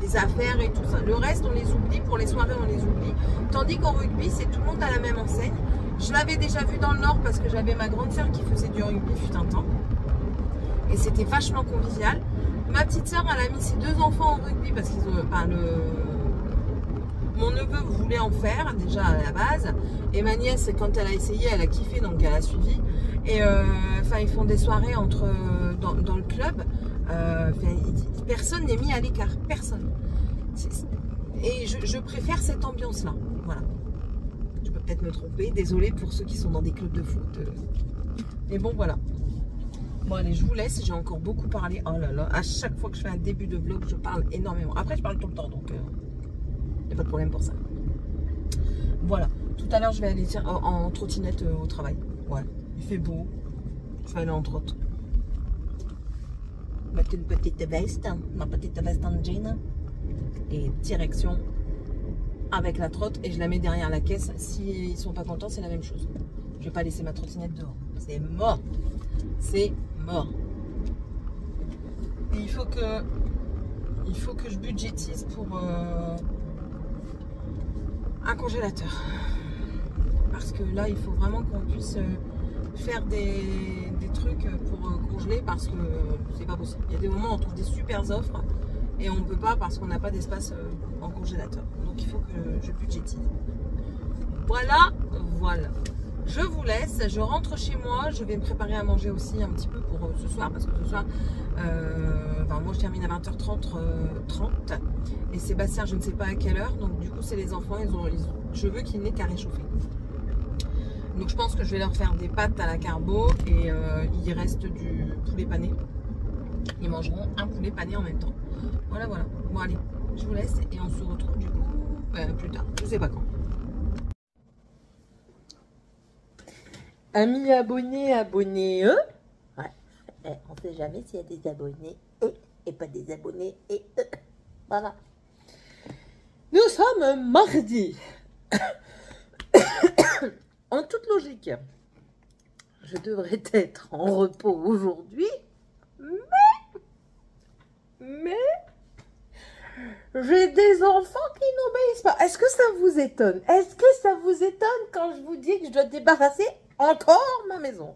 Les affaires et tout ça. Le reste, on les oublie. Pour les soirées, on les oublie. Tandis qu'au rugby, c'est tout le monde à la même enseigne. Je l'avais déjà vu dans le Nord parce que j'avais ma grande sœur qui faisait du rugby fut un temps. Et c'était vachement convivial. Ma petite sœur, elle a mis ses 2 enfants au rugby parce qu'ils ont... Enfin, mon neveu voulait en faire déjà à la base. Et ma nièce, quand elle a essayé, elle a kiffé, donc elle a suivi. Et enfin, ils font des soirées dans le club. Personne n'est mis à l'écart. Personne. Et je préfère cette ambiance-là. Voilà. Je peux peut-être me tromper. Désolée pour ceux qui sont dans des clubs de foot. Mais bon, voilà. Bon allez, je vous laisse, j'ai encore beaucoup parlé. Oh là là, à chaque fois que je fais un début de vlog, je parle énormément. Après, je parle tout le temps, donc il n'y a pas de problème pour ça. Voilà, tout à l'heure, je vais aller en trottinette au travail. Ouais, il fait beau, je vais aller en trotte. Mettre une petite veste, ma petite veste en jean. Et direction avec la trotte, et je la mets derrière la caisse. S'ils ne sont pas contents, c'est la même chose. Je ne vais pas laisser ma trottinette dehors. C'est mort. C'est mort. Et il faut que je budgétise pour un congélateur. Parce que là, il faut vraiment qu'on puisse faire des trucs pour congeler parce que c'est pas possible. Il y a des moments où on trouve des super offres et on ne peut pas parce qu'on n'a pas d'espace en congélateur. Donc il faut que je budgétise. Voilà, voilà. Je vous laisse, je rentre chez moi, je vais me préparer à manger aussi un petit peu pour ce soir, parce que ce soir, enfin, moi je termine à 20h30 et Sébastien je ne sais pas à quelle heure, donc du coup c'est les enfants, je veux qu'ils n'aient qu'à réchauffer. Donc je pense que je vais leur faire des pâtes à la carbo et il reste du poulet pané. Ils mangeront un poulet pané en même temps. Voilà, voilà. Bon allez, je vous laisse et on se retrouve du coup plus tard, je ne sais pas quand. Amis abonnés, abonnés, ouais. On sait jamais s'il y a des abonnés et pas des abonnés voilà. Nous sommes mardi. En toute logique, je devrais être en repos aujourd'hui, mais j'ai des enfants qui n'obéissent pas. Est-ce que ça vous étonne? Est-ce que ça vous étonne quand je vous dis que je dois débarrasser encore ma maison?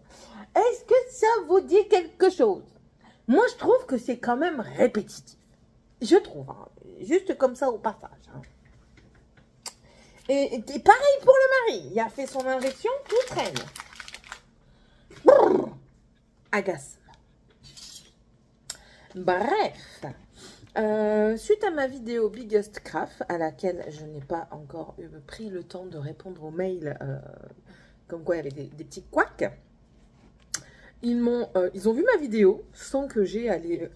Est-ce que ça vous dit quelque chose? Moi, je trouve que c'est quand même répétitif. Je trouve, hein, juste comme ça au passage. Hein. Et pareil pour le mari. Il a fait son injection, tout traîne. Brrr, agace. Bref, suite à ma vidéo Biggest Craft, à laquelle je n'ai pas encore pris le temps de répondre aux mails, comme quoi il y avait des petits couacs, ils ont vu ma vidéo sans que j'ai à les...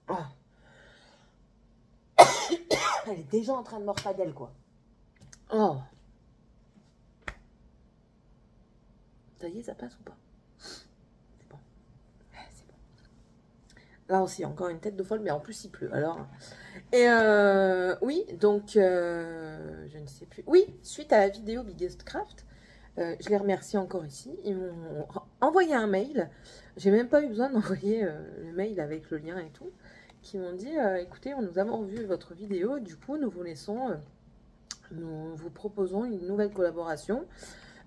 Oh. Elle est déjà en train de morfadelle, quoi. Oh. Ça y est, ça passe ou pas? C'est bon. C'est bon. Là aussi, encore une tête de folle, mais en plus, il pleut. Alors... Et oui, donc, je ne sais plus. Oui, suite à la vidéo Biggest Craft, je les remercie encore ici. Ils m'ont envoyé un mail. J'ai même pas eu besoin d'envoyer le mail avec le lien et tout. Qui m'ont dit, écoutez, nous avons vu votre vidéo. Du coup, nous vous proposons une nouvelle collaboration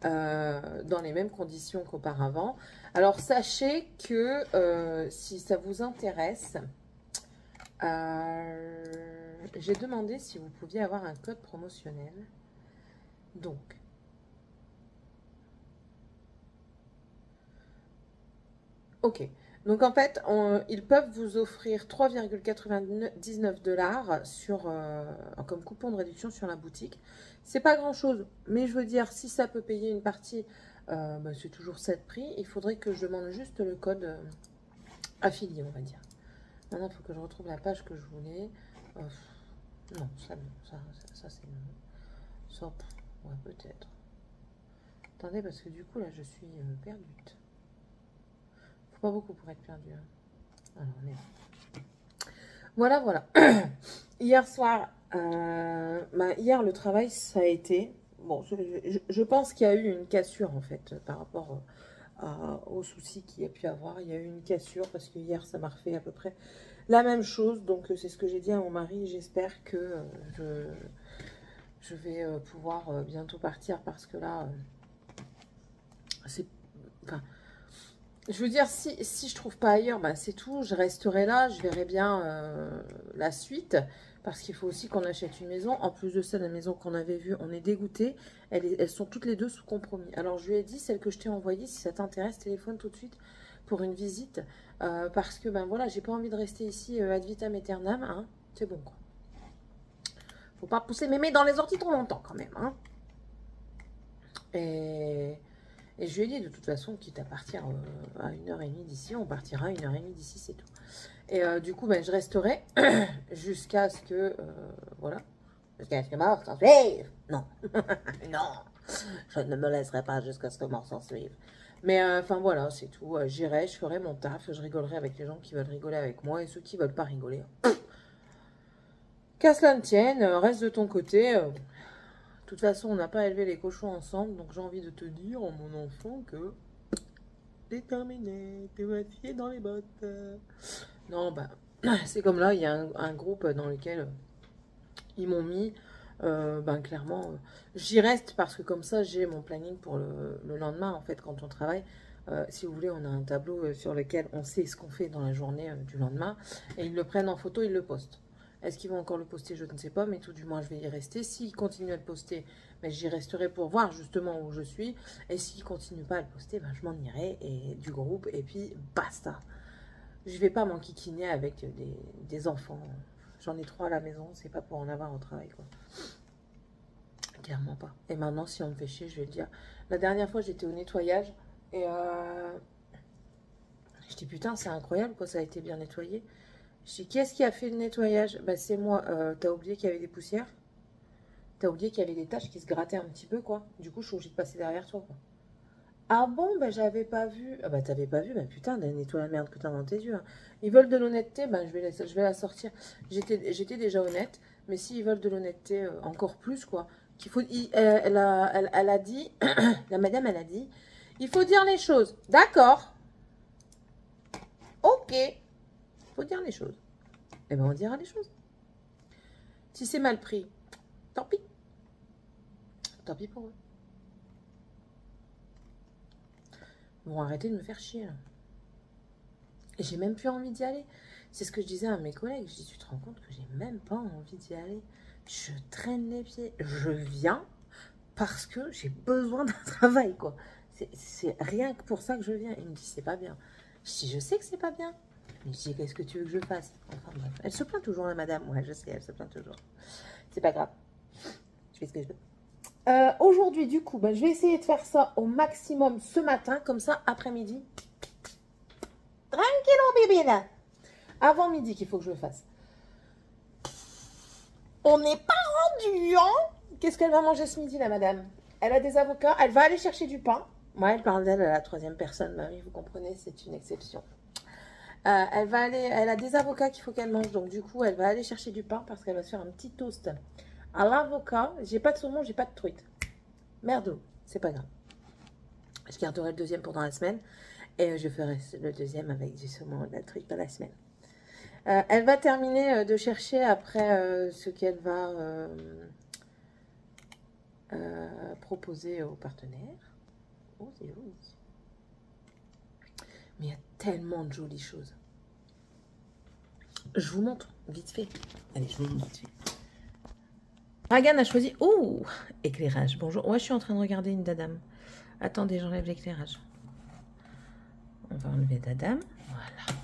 dans les mêmes conditions qu'auparavant. Alors, sachez que si ça vous intéresse... j'ai demandé si vous pouviez avoir un code promotionnel. Donc, ok. Donc en fait, ils peuvent vous offrir 3,99 $ sur comme coupon de réduction sur la boutique. C'est pas grand chose, mais je veux dire, si ça peut payer une partie, bah, c'est toujours 7 prix. Il faudrait que je demande juste le code affilié, on va dire. Maintenant, il faut que je retrouve la page que je voulais. Non, ça c'est non. Ça, ouais, peut-être. Attendez, parce que du coup, là, je suis perdue. Faut pas beaucoup pour être perdue. Hein. Alors, on est là. Voilà, voilà. Hier soir, hier, le travail, ça a été... Bon, je pense qu'il y a eu une cassure, en fait, par rapport... aux soucis qu'il y a pu avoir. Il y a eu une cassure parce que hier ça m'a refait à peu près la même chose. Donc c'est ce que j'ai dit à mon mari. J'espère que je vais pouvoir bientôt partir parce que là c'est... Enfin, je veux dire, si je trouve pas ailleurs, bah, c'est tout. Je resterai là. Je verrai bien la suite. Parce qu'il faut aussi qu'on achète une maison. En plus de ça, la maison qu'on avait vue, on est dégoûté. Elles sont toutes les deux sous compromis. Alors, je lui ai dit, celle que je t'ai envoyée, si ça t'intéresse, téléphone tout de suite pour une visite. Parce que, ben voilà, j'ai pas envie de rester ici ad vitam aeternam. Hein. C'est bon, quoi. Faut pas pousser mémé dans les orties trop longtemps, quand même. Hein. Et je lui ai dit, de toute façon, quitte à partir à 1h30 d'ici, on partira à 1h30 d'ici, c'est tout. Et du coup, ben, je resterai jusqu'à ce que, voilà, jusqu'à ce que mort s'en suive. Non, non, je ne me laisserai pas jusqu'à ce que mort s'en suive. Mais enfin, voilà, c'est tout. J'irai, je ferai mon taf, je rigolerai avec les gens qui veulent rigoler avec moi et ceux qui veulent pas rigoler. Qu'à cela ne tienne, reste de ton côté. De toute façon, on n'a pas élevé les cochons ensemble, donc j'ai envie de te dire, mon enfant, que c'est terminé, tu vas te fier dans les bottes. Non, bah, c'est comme là, il y a un groupe dans lequel ils m'ont mis, ben clairement, j'y reste parce que comme ça, j'ai mon planning pour le lendemain, en fait, quand on travaille. Si vous voulez, on a un tableau sur lequel on sait ce qu'on fait dans la journée du lendemain, et ils le prennent en photo, ils le postent. Est-ce qu'ils vont encore le poster? Je ne sais pas, mais tout du moins, je vais y rester. S'ils continuent à le poster, ben, j'y resterai pour voir justement où je suis. Et s'ils ne continuent pas à le poster, ben, je m'en irai du groupe, et puis basta. Je vais pas m'enquiquiner avec des enfants. J'en ai 3 à la maison, c'est pas pour en avoir au travail, quoi. Clairement pas. Et maintenant, si on me fait chier, je vais le dire. La dernière fois, j'étais au nettoyage, et je dis, putain, c'est incroyable, quoi, ça a été bien nettoyé. Je dis, qui est-ce qui a fait le nettoyage? Bah, c'est moi. T'as oublié qu'il y avait des poussières? T'as oublié qu'il y avait des taches qui se grattaient un petit peu, quoi. Du coup, je suis obligée de passer derrière toi, quoi. Ah bon, bah j'avais pas vu. Ah bah t'avais pas vu, bah putain, nettoie la merde que t'as dans tes yeux. Hein. Ils veulent de l'honnêteté, bah je vais la sortir. J'étais déjà honnête, mais s'ils veulent de l'honnêteté encore plus, quoi, qu'il faut. Elle a dit, la madame, elle a dit, il faut dire les choses. D'accord. Ok. Il faut dire les choses. Eh ben on dira les choses. Si c'est mal pris, tant pis. Tant pis pour eux. Ils vont arrêter de me faire chier. Là. Et j'ai même plus envie d'y aller. C'est ce que je disais à mes collègues. Je dis, tu te rends compte que j'ai même pas envie d'y aller. Je traîne les pieds. Je viens parce que j'ai besoin d'un travail, quoi. C'est rien que pour ça que je viens. Il me dit, c'est pas bien. Je sais que c'est pas bien. Mais je dis, qu'est-ce que tu veux que je fasse? Enfin bref. Elle se plaint toujours, la madame. Ouais, je sais, elle se plaint toujours. C'est pas grave. Je fais ce que je veux. Aujourd'hui, du coup, je vais essayer de faire ça au maximum ce matin. Comme ça, après-midi. Tranquillo, bébé, là. Avant midi qu'il faut que je le fasse. On n'est pas rendu, hein? Qu'est-ce qu'elle va manger ce midi, la madame? Elle a des avocats. Elle va aller chercher du pain. Moi, elle parle d'elle à la troisième personne. Marie, vous comprenez, c'est une exception. Elle a des avocats qu'il faut qu'elle mange. Donc, du coup, elle va aller chercher du pain parce qu'elle va se faire un petit toast à l'avocat. J'ai pas de saumon, j'ai pas de truite. Merde, c'est pas grave. Je garderai le deuxième pendant la semaine. Et je ferai le deuxième avec du saumon et de la truite dans la semaine. Elle va terminer de chercher après ce qu'elle va proposer aux partenaires. Oh, c'est joli. Mais il y a tellement de jolies choses. Je vous montre vite fait. Allez, je vous montre vite fait. Dragan a choisi... Oh, éclairage. Bonjour. Ouais, je suis en train de regarder une dadame. Attendez, j'enlève l'éclairage. On va enlever dadame. Voilà.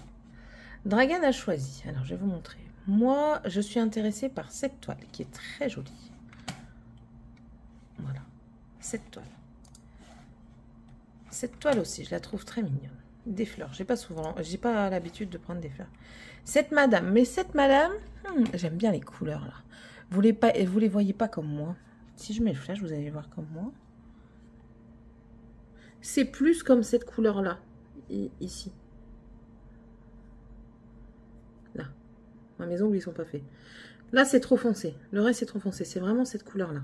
Dragan a choisi. Alors, je vais vous montrer. Moi, je suis intéressée par cette toile qui est très jolie. Voilà. Cette toile. Cette toile aussi, je la trouve très mignonne. Des fleurs. J'ai pas l'habitude de prendre des fleurs. Cette madame. Mais cette madame, j'aime bien les couleurs là. Vous les voyez pas comme moi. Si je mets le flash, vous allez voir comme moi. C'est plus comme cette couleur là. Ici. Là. Mes ongles, ils sont pas faits. Là, c'est trop foncé. Le reste, c'est trop foncé. C'est vraiment cette couleur-là.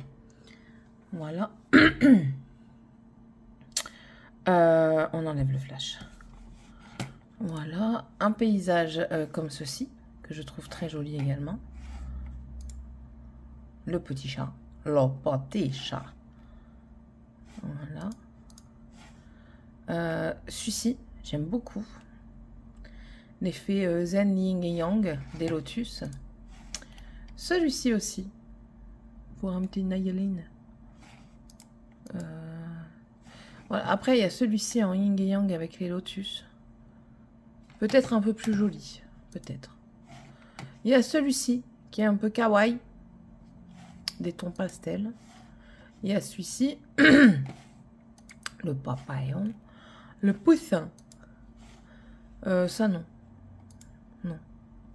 Voilà. On enlève le flash. Voilà. Un paysage comme ceci, que je trouve très joli également. Le petit chat. Le petit chat. Voilà. Celui-ci, j'aime beaucoup. L'effet Zen, Yin et Yang des lotus. Celui-ci aussi. Pour un petit Nayeline. Voilà. Après, il y a celui-ci en Yin et Yang avec les lotus. Peut-être un peu plus joli. Peut-être. Il y a celui-ci qui est un peu kawaii. Des tons pastels. Il y a celui-ci. Le papillon. Le poussin. Ça, non. Non.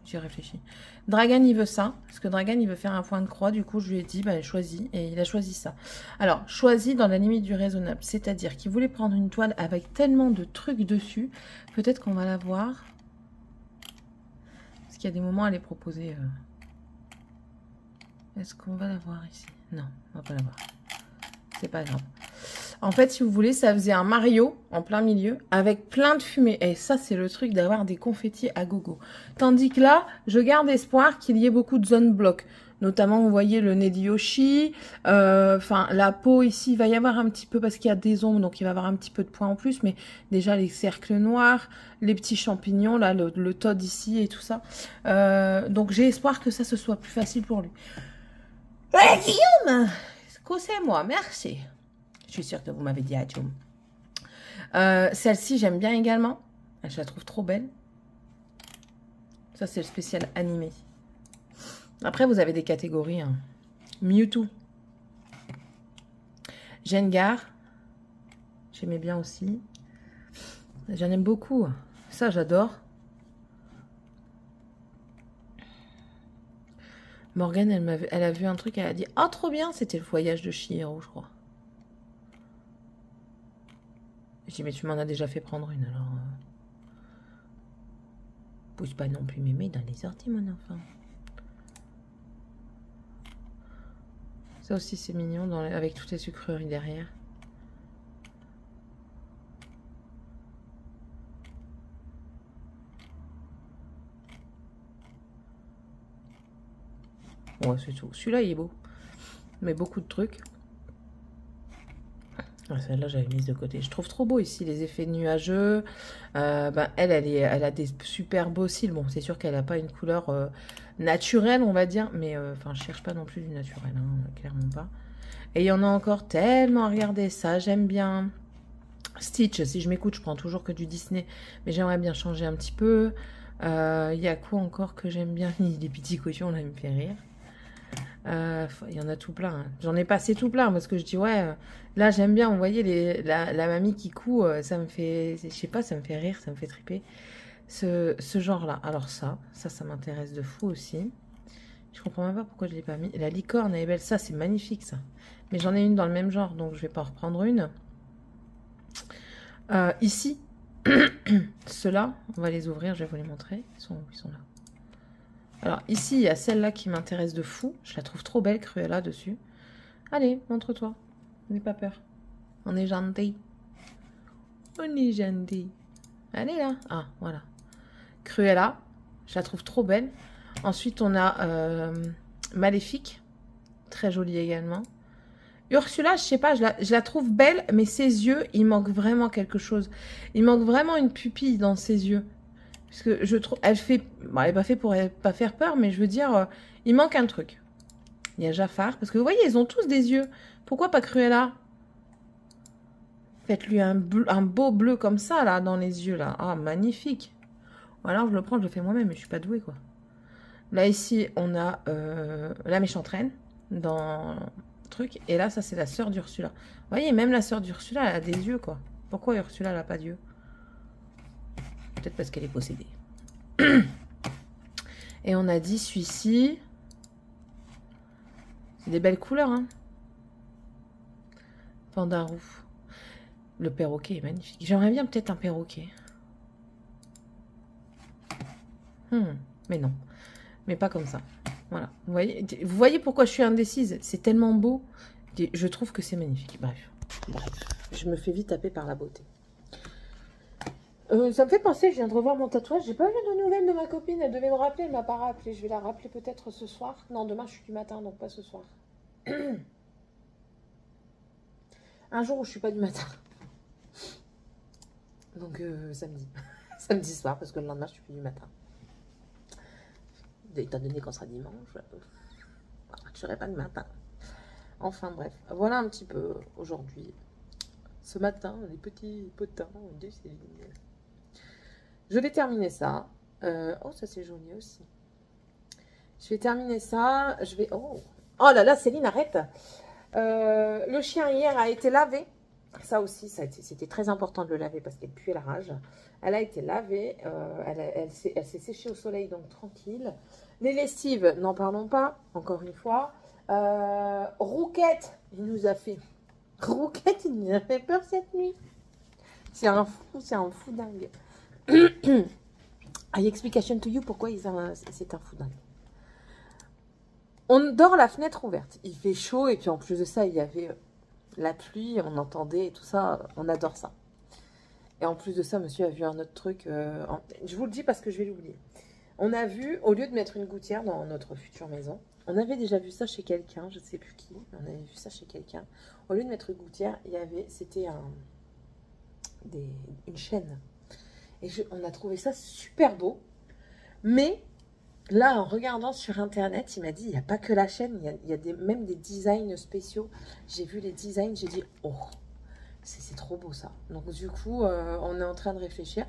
J'ai réfléchi. Dragan, il veut ça. Parce que Dragan, il veut faire un point de croix. Du coup, je lui ai dit, choisis. Et il a choisi ça. Alors, choisis dans la limite du raisonnable. C'est-à-dire qu'il voulait prendre une toile avec tellement de trucs dessus. Peut-être qu'on va la voir. Parce qu'il y a des moments, elle est proposée. Est-ce qu'on va la voir ici? Non, on va pas la voir. C'est pas grave. En fait, si vous voulez, ça faisait un Mario en plein milieu avec plein de fumée. Et ça, c'est le truc d'avoir des confettis à gogo. Tandis que là, je garde espoir qu'il y ait beaucoup de zones blocs. Notamment, vous voyez le nez de Yoshi. Enfin, la peau ici, il va y avoir un petit peu parce qu'il y a des ombres. Donc, il va y avoir un petit peu de points en plus. Mais déjà, les cercles noirs, les petits champignons, là, le Todd ici et tout ça. Donc, j'ai espoir que ça, ce soit plus facile pour lui. Guillaume! Excusez-moi, merci. Je suis sûre que vous m'avez dit adieu. Celle-ci, j'aime bien également. Je la trouve trop belle. Ça, c'est le spécial animé. Après, vous avez des catégories. Hein. Mewtwo. Gengar. J'aimais bien aussi. J'en aime beaucoup. Ça, j'adore. Morgane, elle a vu un truc, elle a dit « Ah, trop bien !» C'était le voyage de Chihiro, je crois. Je dis « Mais tu m'en as déjà fait prendre une, alors... Pousse pas non plus mémé dans les orties, mon enfant. » Ça aussi, c'est mignon, avec toutes les sucreries derrière. Ouais, c'est tout. Celui-là, il est beau. Mais beaucoup de trucs. Ah, celle-là, j'avais mise de côté. Je trouve trop beau ici, les effets nuageux. Elle a des super beaux cils. Bon, c'est sûr qu'elle n'a pas une couleur naturelle, on va dire. Mais, enfin, je cherche pas non plus du naturel, hein, clairement pas. Et il y en a encore tellement à regarder. Ça, j'aime bien. Stitch, si je m'écoute, je prends toujours que du Disney, mais j'aimerais bien changer un petit peu. Il y a quoi encore que j'aime bien? Les petits cochons, là, il me fait rire. Il y en a tout plein. Hein. J'en ai passé tout plein parce que je dis, ouais, là, j'aime bien. Vous voyez, la mamie qui coud, ça me fait, je sais pas, ça me fait rire, ça me fait triper. Ce genre-là. Alors ça m'intéresse de fou aussi. Je comprends même pas pourquoi je l'ai pas mis. La licorne, elle est belle. Ça, c'est magnifique, ça. Mais j'en ai une dans le même genre, donc je vais pas en reprendre une. Ici, ceux-là, on va les ouvrir, je vais vous les montrer. Ils sont là. Alors ici, il y a celle-là qui m'intéresse de fou. Je la trouve trop belle, Cruella, dessus. Allez, montre-toi. N'aie pas peur. On est gentil. On est gentil. Elle est là. Ah, voilà. Cruella, je la trouve trop belle. Ensuite, on a Maléfique. Très jolie également. Ursula, je sais pas, je la trouve belle, mais ses yeux, il manque vraiment quelque chose. Il manque vraiment une pupille dans ses yeux. Parce que je trouve, elle fait, bon, elle n'est pas faite pour pas faire peur, mais je veux dire, il manque un truc. Il y a Jafar, parce que vous voyez, ils ont tous des yeux. Pourquoi pas Cruella? Faites-lui un beau bleu comme ça, là, dans les yeux, là. Ah, magnifique. Ou alors, je le prends, je le fais moi-même, mais je suis pas douée, quoi. Là, ici, on a la méchante reine, dans... truc, et là ça c'est la sœur d'Ursula. Vous voyez, même la sœur d'Ursula elle a des yeux, quoi. Pourquoi Ursula elle a pas d'yeux? Peut-être parce qu'elle est possédée. Et on a dit celui-ci, c'est des belles couleurs, hein. Pandarou. Le perroquet est magnifique. J'aimerais bien peut-être un perroquet. Mais non, mais pas comme ça. Voilà, vous voyez pourquoi je suis indécise. C'est tellement beau. Je trouve que c'est magnifique. Bref, je me fais vite taper par la beauté. Ça me fait penser, je viens de revoir mon tatouage. J'ai pas vu de nouvelles de ma copine. Elle devait me rappeler, elle m'a pas rappelé. Je vais la rappeler peut-être ce soir. Non, demain je suis du matin, donc pas ce soir. Un jour où je suis pas du matin. Donc samedi. Samedi soir, parce que le lendemain je suis plus du matin. Étant donné qu'on sera dimanche, je ne serai pas le matin. Enfin bref, voilà un petit peu aujourd'hui. Ce matin, les petits potins de Céline. Je vais terminer ça. Oh, ça c'est joli aussi. Je vais terminer ça. Je vais... Oh là là, Céline, arrête. Le chien hier a été lavé. Ça aussi, c'était très important de le laver parce qu'elle puait la rage. Elle a été lavée. Elle s'est séchée au soleil, donc tranquille. Les lessives, n'en parlons pas, encore une fois. Rouquette, il nous a fait... Rouquette, il nous a fait peur cette nuit. C'est un fou dingue. I explication to you pourquoi c'est un fou dingue. On dort la fenêtre ouverte. Il fait chaud et puis en plus de ça, il y avait la pluie, on entendait et tout ça. On adore ça. Et en plus de ça, monsieur a vu un autre truc. Je vous le dis parce que je vais l'oublier. On a vu, au lieu de mettre une gouttière dans notre future maison, on avait déjà vu ça chez quelqu'un, je ne sais plus qui, on avait vu ça chez quelqu'un. Au lieu de mettre une gouttière, c'était une chaîne. Et on a trouvé ça super beau. Mais là, en regardant sur Internet, il m'a dit, il n'y a pas que la chaîne, il y a même des designs spéciaux. J'ai vu les designs, j'ai dit, oh, c'est trop beau ça. Donc du coup, on est en train de réfléchir.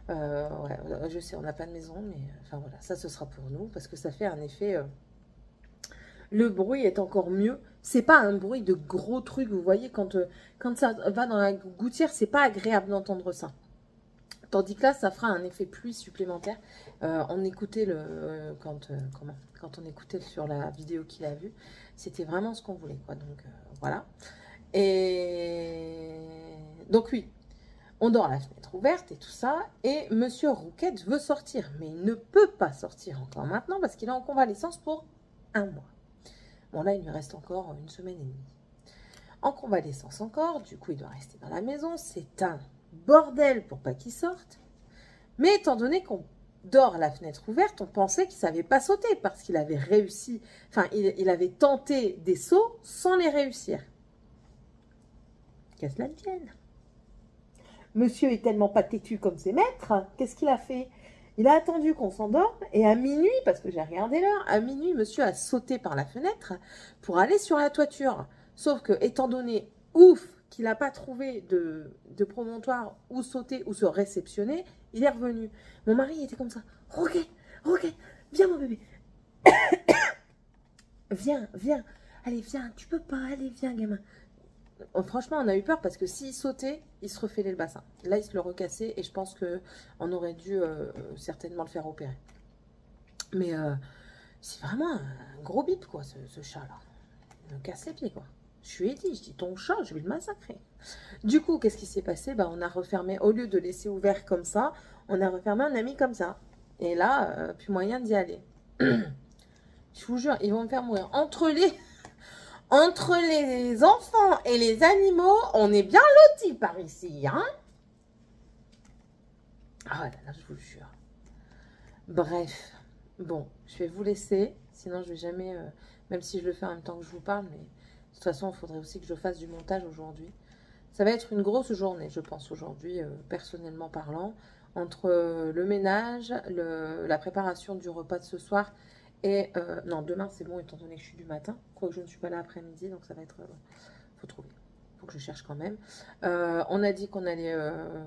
Ouais, je sais, on n'a pas de maison, mais enfin voilà, ça ce sera pour nous parce que ça fait un effet. Le bruit est encore mieux. C'est pas un bruit de gros truc, vous voyez, quand ça va dans la gouttière, c'est pas agréable d'entendre ça. Tandis que là, ça fera un effet pluie supplémentaire. On écoutait quand on écoutait sur la vidéo qu'il a vue, c'était vraiment ce qu'on voulait, quoi. Donc voilà. Et donc oui. On dort la fenêtre ouverte et tout ça. Et Monsieur Rouquette veut sortir. Mais il ne peut pas sortir encore maintenant parce qu'il est en convalescence pour 1 mois. Bon, là, il lui reste encore 1 semaine et demie. En convalescence encore. Du coup, il doit rester dans la maison. C'est un bordel pour pas qu'il sorte. Mais étant donné qu'on dort la fenêtre ouverte, on pensait qu'il ne savait pas sauter parce qu'il avait réussi. Enfin, il avait tenté des sauts sans les réussir. Qu'à cela ne tienne. Monsieur est tellement pas têtu comme ses maîtres. Qu'est-ce qu'il a fait? Il a attendu qu'on s'endorme et à minuit, parce que j'ai regardé l'heure, à minuit, monsieur a sauté par la fenêtre pour aller sur la toiture. Sauf que, étant donné, ouf, qu'il n'a pas trouvé de promontoire où sauter ou se réceptionner, il est revenu. Mon mari était comme ça. Roquet, Roquet, viens mon bébé. Viens, viens. Allez, viens, tu peux pas. Allez, viens, gamin. Franchement, on a eu peur parce que s'il sautait, il se refêlait le bassin. Là, il se le recassait et je pense qu'on aurait dû certainement le faire opérer. Mais c'est vraiment un gros bip, quoi, ce chat-là. Il me casse les pieds, quoi. Je lui ai dit, je dis, ton chat, je vais le massacrer. Du coup, qu'est-ce qui s'est passé? Bah, on a refermé, au lieu de laisser ouvert comme ça, on a refermé, on a mis comme ça. Et là, plus moyen d'y aller. Je vous jure, ils vont me faire mourir. Entre les enfants et les animaux, on est bien lotis par ici, hein? Ah là là, je vous le jure. Bref, bon, je vais vous laisser, sinon je vais jamais, même si je le fais en même temps que je vous parle, mais de toute façon, il faudrait aussi que je fasse du montage aujourd'hui. Ça va être une grosse journée, je pense, aujourd'hui, personnellement parlant, entre le ménage, la préparation du repas de ce soir, et non, demain c'est bon, étant donné que je suis du matin, quoique je ne suis pas là après-midi, donc ça va être, faut trouver, faut que je cherche quand même. On a dit qu'on allait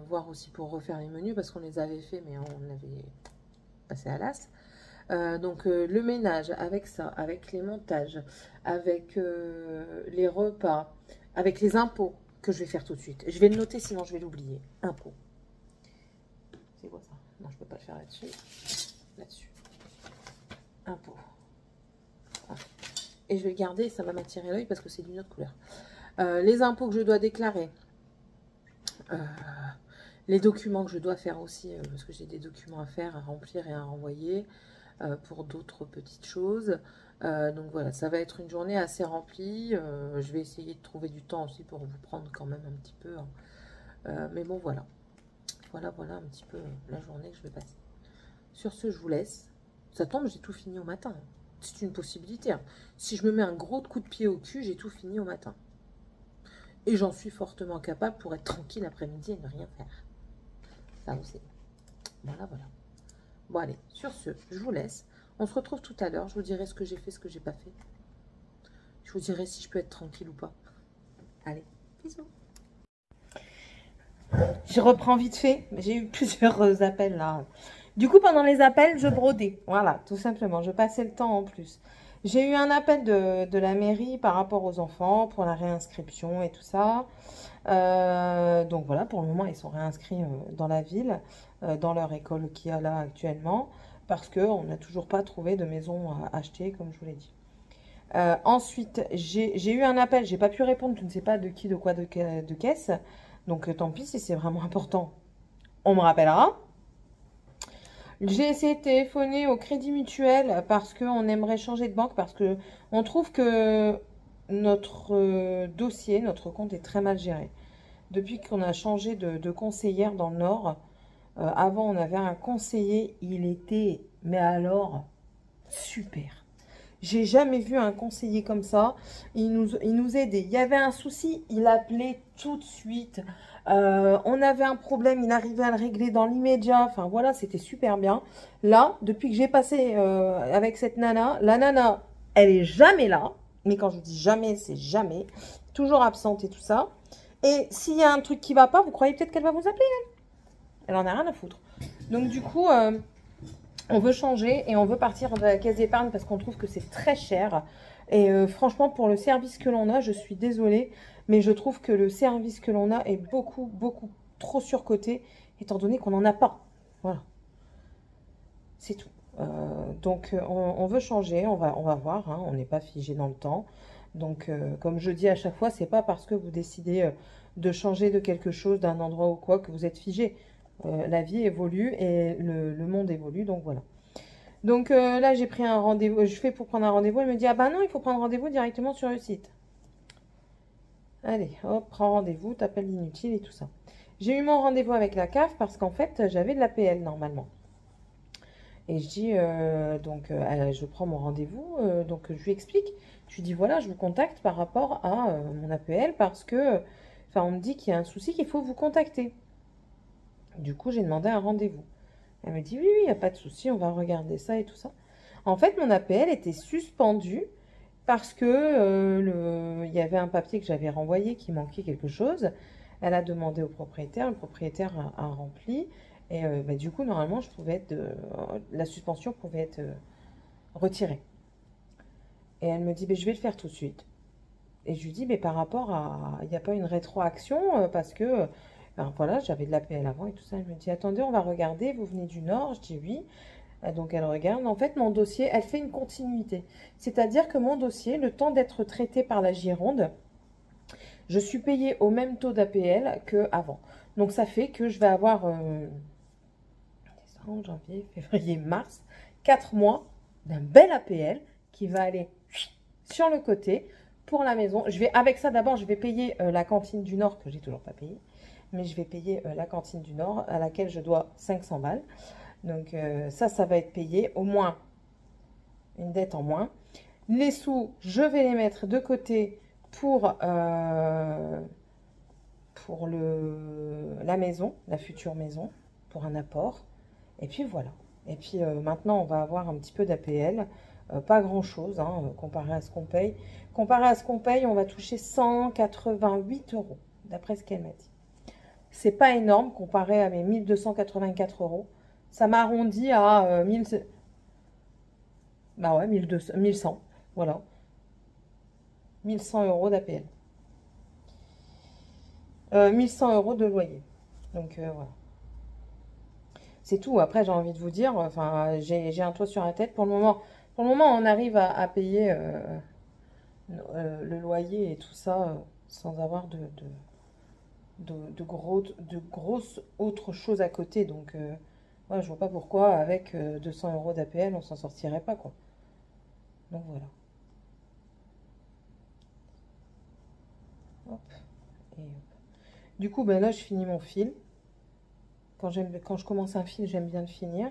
voir aussi pour refaire les menus, parce qu'on les avait fait, mais on avait passé à l'as. Donc le ménage avec ça, avec les montages, avec les repas, avec les impôts que je vais faire tout de suite. Je vais le noter sinon je vais l'oublier. Impôts. C'est quoi ça? Non, je peux pas le faire là-dessus. Là-dessus. Impôts. Voilà. Et je vais le garder, ça va m'attirer l'œil parce que c'est d'une autre couleur. Les impôts que je dois déclarer. Les documents que je dois faire aussi, parce que j'ai des documents à faire, à remplir et à renvoyer. Pour d'autres petites choses. Donc voilà, ça va être une journée assez remplie. Je vais essayer de trouver du temps aussi pour vous prendre quand même un petit peu. Hein. Mais bon, voilà. Voilà un petit peu la journée que je vais passer. Sur ce, je vous laisse. Ça tombe, j'ai tout fini au matin. C'est une possibilité. Hein. Si je me mets un gros coup de pied au cul, j'ai tout fini au matin. Et j'en suis fortement capable pour être tranquille l'après-midi et ne rien faire. Ça aussi. Voilà. Bon, allez, sur ce, je vous laisse. On se retrouve tout à l'heure. Je vous dirai ce que j'ai fait, ce que j'ai pas fait. Je vous dirai si je peux être tranquille ou pas. Allez, bisous. Je reprends vite fait. J'ai eu plusieurs appels là. Du coup, pendant les appels, je brodais. Voilà, tout simplement. Je passais le temps en plus. J'ai eu un appel de la mairie par rapport aux enfants pour la réinscription et tout ça. Donc voilà, pour le moment, ils sont réinscrits dans la ville, dans leur école qu'il y a là actuellement, parce qu'on n'a toujours pas trouvé de maison à acheter, comme je vous l'ai dit. Ensuite, j'ai eu un appel, j'ai pas pu répondre, je ne sais pas de qui, de quoi, de caisse. Donc tant pis, si c'est vraiment important, on me rappellera. J'ai essayé de téléphoner au Crédit Mutuel parce qu'on aimerait changer de banque, parce que on trouve que notre dossier, notre compte est très mal géré. Depuis qu'on a changé de conseillère dans le Nord, avant on avait un conseiller, il était, mais alors, super. J'ai jamais vu un conseiller comme ça. Il nous aidait. Il y avait un souci, il appelait tout de suite. On avait un problème, il arrivait à le régler dans l'immédiat. Enfin voilà, c'était super bien. Là, depuis que j'ai passé avec cette nana, la nana, elle est jamais là. Mais quand je dis jamais, c'est jamais. Toujours absente et tout ça. Et s'il y a un truc qui va pas, vous croyez peut-être qu'elle va vous appeler, elle? Elle en a rien à foutre. Donc du coup, on veut changer et on veut partir de la caisse d'épargne parce qu'on trouve que c'est très cher. Et franchement, pour le service que l'on a, je suis désolée, mais je trouve que le service que l'on a est beaucoup trop surcoté, étant donné qu'on n'en a pas. Voilà. C'est tout. Donc, on veut changer, on va voir, hein, on n'est pas figé dans le temps. Donc, comme je dis à chaque fois, c'est pas parce que vous décidez de changer de quelque chose, d'un endroit ou quoi, que vous êtes figé. La vie évolue et le monde évolue, donc voilà. Donc là, j'ai pris un rendez-vous, je fais pour prendre un rendez-vous, elle me dit, ah bah non, il faut prendre rendez-vous directement sur le site. Allez, hop, prends rendez-vous, t'appelles l'inutile et tout ça. J'ai eu mon rendez-vous avec la CAF parce qu'en fait, j'avais de l'APL normalement. Et je dis, je prends mon rendez-vous, donc je lui explique. Je lui dis, voilà, je vous contacte par rapport à mon APL parce que, enfin, on me dit qu'il y a un souci, qu'il faut vous contacter. Du coup, j'ai demandé un rendez-vous. Elle me dit, oui, il n'y a pas de souci, on va regarder ça et tout ça. En fait, mon APL était suspendu parce que il y avait un papier que j'avais renvoyé qui manquait quelque chose. Elle a demandé au propriétaire, le propriétaire a rempli. Et bah, du coup, normalement, la suspension pouvait être retirée. Et elle me dit, je vais le faire tout de suite. Et je lui dis, mais par rapport à... Il n'y a pas une rétroaction parce que... Ben voilà, j'avais de l'APL avant et tout ça. Elle me dit, attendez, on va regarder, vous venez du Nord? Je dis oui. Donc elle regarde. En fait, mon dossier, elle fait une continuité. C'est-à-dire que mon dossier, le temps d'être traité par la Gironde, je suis payée au même taux d'APL qu'avant. Donc ça fait que je vais avoir décembre, janvier, février, mars, 4 mois d'un bel APL qui va aller sur le côté pour la maison. Avec ça, d'abord, je vais payer la cantine du Nord, que j'ai toujours pas payée. Mais je vais payer la cantine du Nord, à laquelle je dois 500 balles. Donc ça va être payé, au moins une dette en moins. Les sous, je vais les mettre de côté pour la maison, la future maison, pour un apport. Et puis voilà. Et puis maintenant, on va avoir un petit peu d'APL. Pas grand-chose, hein, comparé à ce qu'on paye. Comparé à ce qu'on paye, on va toucher 188 €, d'après ce qu'elle m'a dit. C'est pas énorme comparé à mes 1284 €. Ça m'arrondit à 1000... Bah ouais, 1200, 1100. Voilà. 1100 € d'APL. 1100 € de loyer. Donc voilà. C'est tout. Après, j'ai envie de vous dire, enfin, j'ai un toit sur la tête. Pour le moment, on arrive à payer le loyer et tout ça sans avoir de grosses autres choses à côté. Donc, ouais, je vois pas pourquoi, avec 200 € d'APL, on s'en sortirait pas, quoi. Donc, voilà. Hop. Et hop. Du coup, ben là, je finis mon fil. Quand je commence un fil, j'aime bien le finir.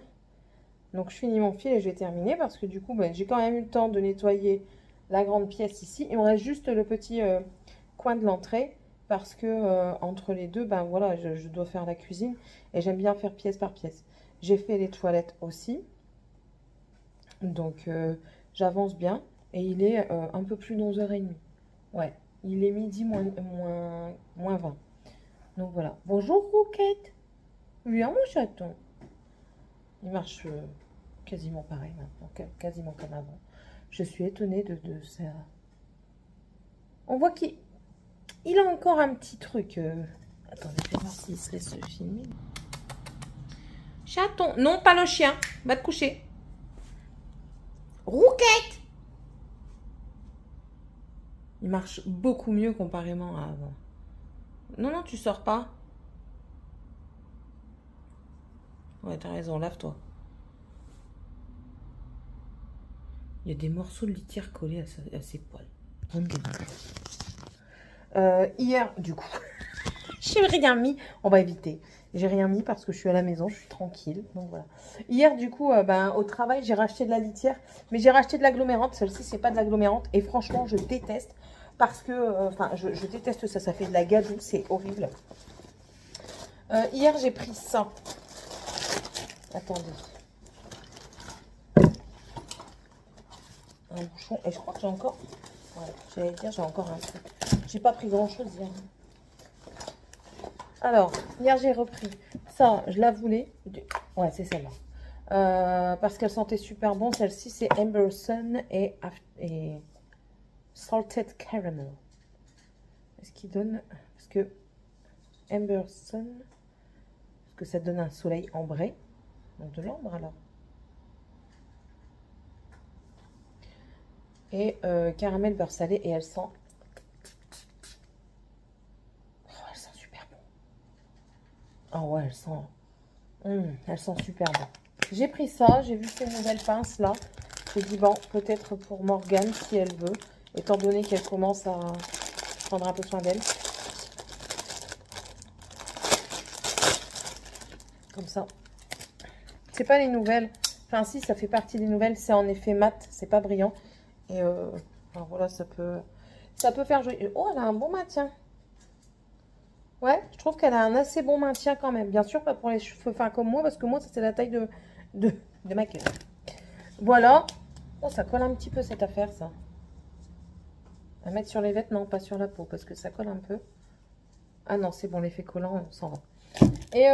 Donc, je finis mon fil et je vais terminer parce que du coup, ben, j'ai quand même eu le temps de nettoyer la grande pièce ici. Il me reste juste le petit coin de l'entrée parce que entre les deux, ben voilà, je dois faire la cuisine et j'aime bien faire pièce par pièce. J'ai fait les toilettes aussi. Donc, j'avance bien et il est un peu plus d'11h30. Ouais, il est midi moins 20. Donc, voilà. Bonjour, Rouquette. Viens, mon chaton. Il marche quasiment pareil maintenant, quasiment comme avant. Je suis étonnée de ça. On voit qu'il a encore un petit truc. Attendez, je vais voir s'il se laisse filmer. Chaton. Non, pas le chien. Va te coucher. Rouquette. Il marche beaucoup mieux comparément à avant. Non, non, tu sors pas. Ouais, t'as raison, lave-toi. Il y a des morceaux de litière collés à ses poils. Hier, du coup, j'ai rien mis. On va éviter. J'ai rien mis parce que je suis à la maison, je suis tranquille. Donc voilà. Hier, du coup, au travail, j'ai racheté de la litière. Mais j'ai racheté de l'agglomérante. Celle-ci, c'est pas de l'agglomérante. Et franchement, je déteste. Parce que, enfin, je déteste ça. Ça fait de la gadoue. C'est horrible. Hier, j'ai pris ça. Attendez. Un bouchon. Et je crois que j'ai encore... Ouais, j'allais dire, j'ai encore un truc. J'ai pas pris grand-chose hier. Alors, hier, j'ai repris ça. Je la voulais. Ouais, c'est celle-là. Parce qu'elle sentait super bon. Celle-ci, c'est Amberson et Salted Caramel. Est-ce qu'il donne... Parce que Amberson... Parce que ça donne un soleil ambré. Donc de l'ambre alors. Et caramel beurre salé et elle sent... Oh, elle sent super bon. Oh ouais, elle sent super bon. J'ai pris ça, j'ai vu ces nouvelles pinces là. J'ai dit bon, peut-être pour Morgane si elle veut. Étant donné qu'elle commence à prendre un peu soin d'elle. Comme ça. C'est pas les nouvelles. Enfin, si, ça fait partie des nouvelles. C'est en effet mat. C'est pas brillant. Et enfin, voilà, ça peut faire joli. Oh, elle a un bon maintien. Ouais, je trouve qu'elle a un assez bon maintien quand même. Bien sûr, pas pour les cheveux fins comme moi, parce que moi, ça c'est la taille de ma queue. Voilà. Oh, ça colle un petit peu cette affaire, ça. À mettre sur les vêtements, pas sur la peau, parce que ça colle un peu. Ah non, c'est bon, l'effet collant, on s'en va. Et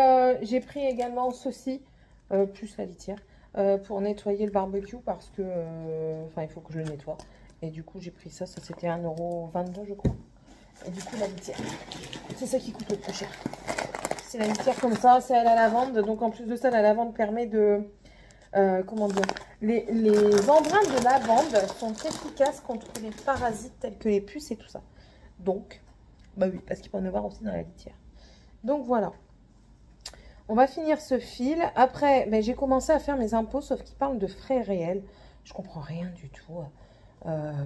j'ai pris également ceci, plus la litière, pour nettoyer le barbecue, parce que, il faut que je le nettoie. Et du coup, j'ai pris ça, ça c'était 1,22 € je crois. Et du coup, la litière, c'est ça qui coûte le plus cher. C'est la litière comme ça, c'est à la lavande. Donc en plus de ça, la lavande permet de... comment dire, les embreintes de lavande sont efficaces contre les parasites tels que les puces et tout ça. Donc, bah oui, parce qu'il peut en avoir aussi dans la litière. Donc voilà. On va finir ce fil. Après, ben, j'ai commencé à faire mes impôts, sauf qu'ils parlent de frais réels. Je comprends rien du tout.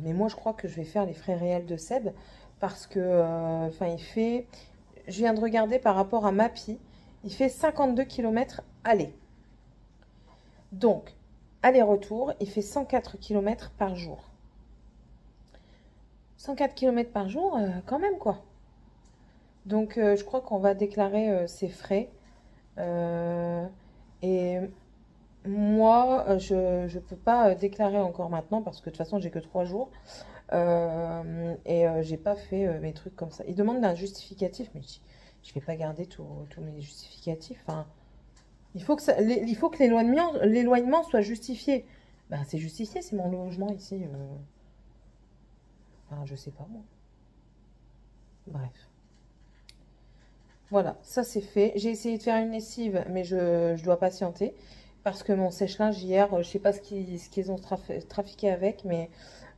Mais moi, je crois que je vais faire les frais réels de Seb. Parce que, il fait... Je viens de regarder par rapport à Mappy. Il fait 52 km aller. Donc, aller-retour, il fait 104 km par jour. 104 km par jour, quand même, quoi. Donc, je crois qu'on va déclarer ses frais. Et moi, je ne peux pas déclarer encore maintenant parce que de toute façon, j'ai que 3 jours. J'ai pas fait mes trucs comme ça. Il demande un justificatif, mais je vais pas garder tous mes justificatifs. Enfin, il faut que l'éloignement soit justifié. Ben, c'est justifié, c'est mon logement ici. Enfin, je sais pas moi. Bref. Voilà, ça c'est fait. J'ai essayé de faire une lessive, mais je dois patienter. Parce que mon sèche-linge hier, je sais pas ce qu'ils ont trafiqué avec, mais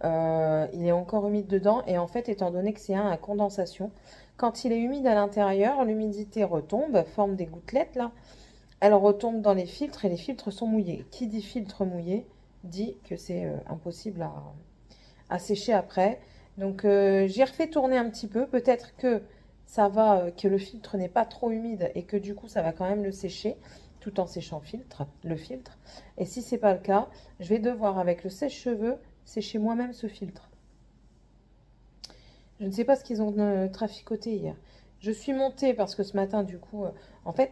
il est encore humide dedans. Et en fait, étant donné que c'est un à condensation, quand il est humide à l'intérieur, l'humidité retombe, forme des gouttelettes là. Elle retombe dans les filtres et les filtres sont mouillés. Qui dit filtre mouillé dit que c'est impossible à sécher après. Donc j'ai refait tourner un petit peu. Peut-être que ça va, que le filtre n'est pas trop humide et que du coup ça va quand même le sécher tout en séchant le filtre. Et si c'est pas le cas, je vais devoir avec le sèche-cheveux sécher moi-même ce filtre. Je ne sais pas ce qu'ils ont traficoté hier. Je suis montée parce que ce matin du coup, en fait,